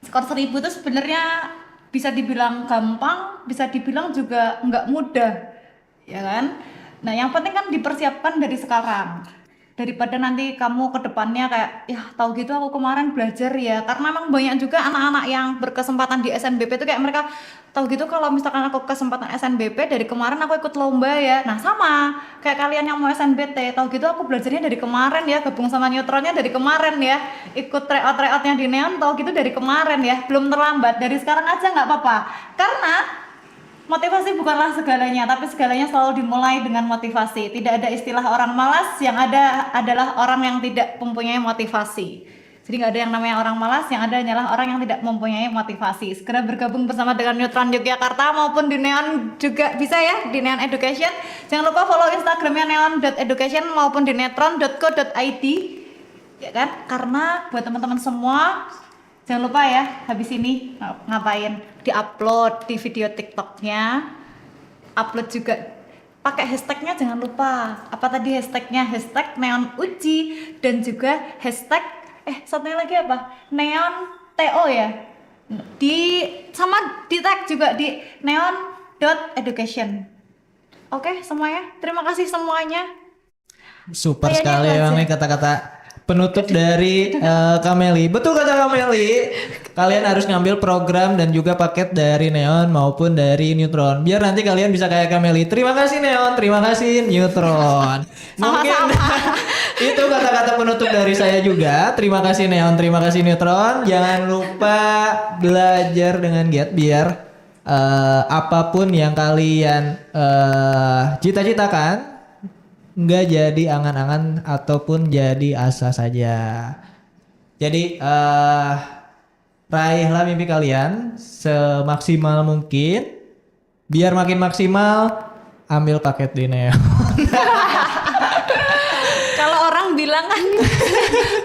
E: Skor 1000 tuh sebenarnya bisa dibilang gampang, bisa dibilang juga nggak mudah, ya kan? Nah, yang penting kan dipersiapkan dari sekarang. Daripada nanti kamu ke depannya kayak, ya tahu gitu aku kemarin belajar ya. Karena memang banyak juga anak-anak yang berkesempatan di SNBP itu kayak mereka tahu gitu kalau misalkan aku kesempatan SNBP dari kemarin aku ikut lomba ya. Nah, sama kayak kalian yang mau SNBT, tahu gitu aku belajarnya dari kemarin ya, gabung sama neutronnya dari kemarin ya, ikut tryout-tryoutnya di Neon tahu gitu dari kemarin ya. Belum terlambat, dari sekarang aja nggak apa-apa. Karena motivasi bukanlah segalanya, tapi segalanya selalu dimulai dengan motivasi. Tidak ada istilah orang malas, yang ada adalah orang yang tidak mempunyai motivasi. Jadi nggak ada yang namanya orang malas, yang ada hanyalah orang yang tidak mempunyai motivasi. Segera bergabung bersama dengan Neutron Yogyakarta maupun di Neon juga bisa ya, di Neon Education. Jangan lupa follow Instagramnya neon.education maupun di neutron.co.id, ya kan? Karena buat teman-teman semua, jangan lupa ya, habis ini ngapain? Di-upload di video TikToknya, upload juga. Pakai hashtagnya jangan lupa. Apa tadi hashtagnya? Hashtag Neon Uji dan juga hashtag satunya lagi apa? Neon TO ya. Sama di tag juga di neon.education. Oke, semuanya. Terima kasih semuanya.
D: Super
E: Kayaknya
D: sekali
E: itu
D: emang
E: aja.
D: nih kata-kata penutup dari Kameli. Betul kata Kameli. Kalian harus ngambil program dan juga paket dari Neon maupun dari Neutron. Biar nanti kalian bisa kayak Kameli. Terima kasih Neon, terima kasih Neutron. Mungkin itu kata-kata penutup dari saya juga. Terima kasih Neon, terima kasih Neutron. Jangan lupa belajar dengan giat biar apapun yang kalian cita-citakan nggak jadi angan-angan ataupun jadi asa saja. Jadi raihlah mimpi kalian semaksimal mungkin. Biar makin maksimal, ambil paket di Neon.
E: Kalau orang bilang kan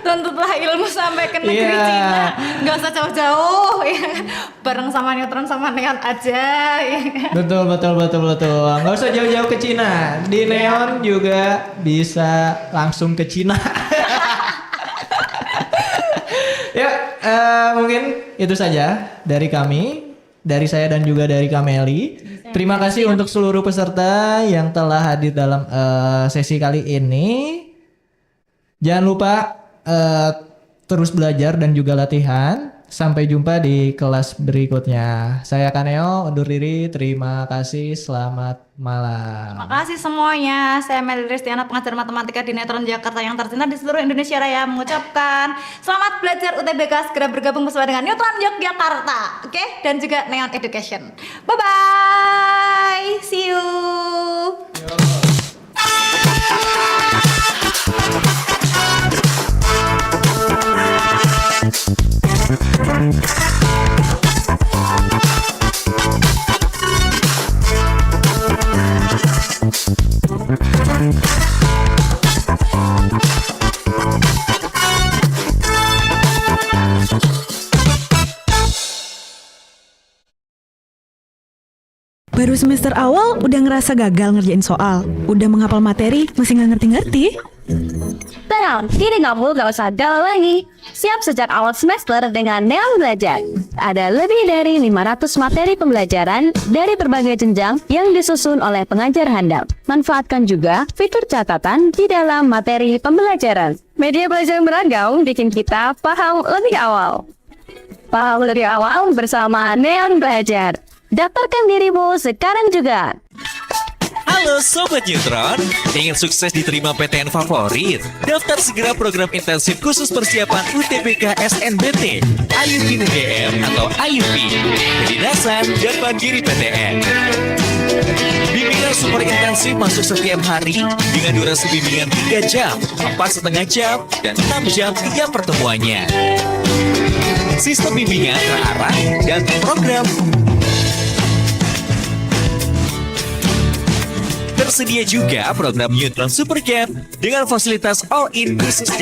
E: tuntutlah ilmu sampai ke negeri
D: Iya.
E: Cina, nggak usah jauh-jauh ya. Bareng sama Neutron sama Neon aja ya.
D: Betul. Nggak usah jauh-jauh ke Cina. Di Neon juga bisa langsung ke Cina. Ya, mungkin itu saja dari kami, dari saya dan juga dari Kameli. Terima kasih untuk seluruh peserta yang telah hadir dalam sesi kali ini. Jangan lupa terus belajar dan juga latihan. Sampai jumpa di kelas berikutnya. Saya Kaneo undur diri. Terima kasih. Selamat malam.
E: Terima kasih semuanya. Saya Meli Ristiana, pengajar matematika di Neutron Jakarta yang tercinta di seluruh Indonesia Raya, mengucapkan selamat belajar UTBK. Segera bergabung bersama dengan Neutron Yogyakarta, oke? Dan juga Neon Education. Bye bye. See you.
B: Baru semester awal udah ngerasa gagal ngerjain soal. Udah menghafal materi, masih nggak ngerti-ngerti.
C: Tenang, kini kamu gak usah galau lagi. Siap sejak awal semester dengan Neon Belajar. Ada lebih dari 500 materi pembelajaran dari berbagai jenjang yang disusun oleh pengajar handal. Manfaatkan juga fitur catatan di dalam materi pembelajaran. Media belajar beragam bikin kita paham lebih awal. Paham lebih awal bersama Neon Belajar. Daftarkan dirimu sekarang juga.
A: Halo Sobat Neutron, ingin sukses diterima PTN favorit? Daftar segera program intensif khusus persiapan UTBK SNBT, IUP UGM atau IUP, Kedinasan dan Mandiri PTN. Bimbingan super intensif masuk setiap hari dengan durasi bimbingan 3 jam, 4,5 jam, dan 6 jam tiap pertemuannya. Sistem bimbingan terarah dan terprogram. Tersedia juga program Neutron Supercamp dengan fasilitas all-in khusus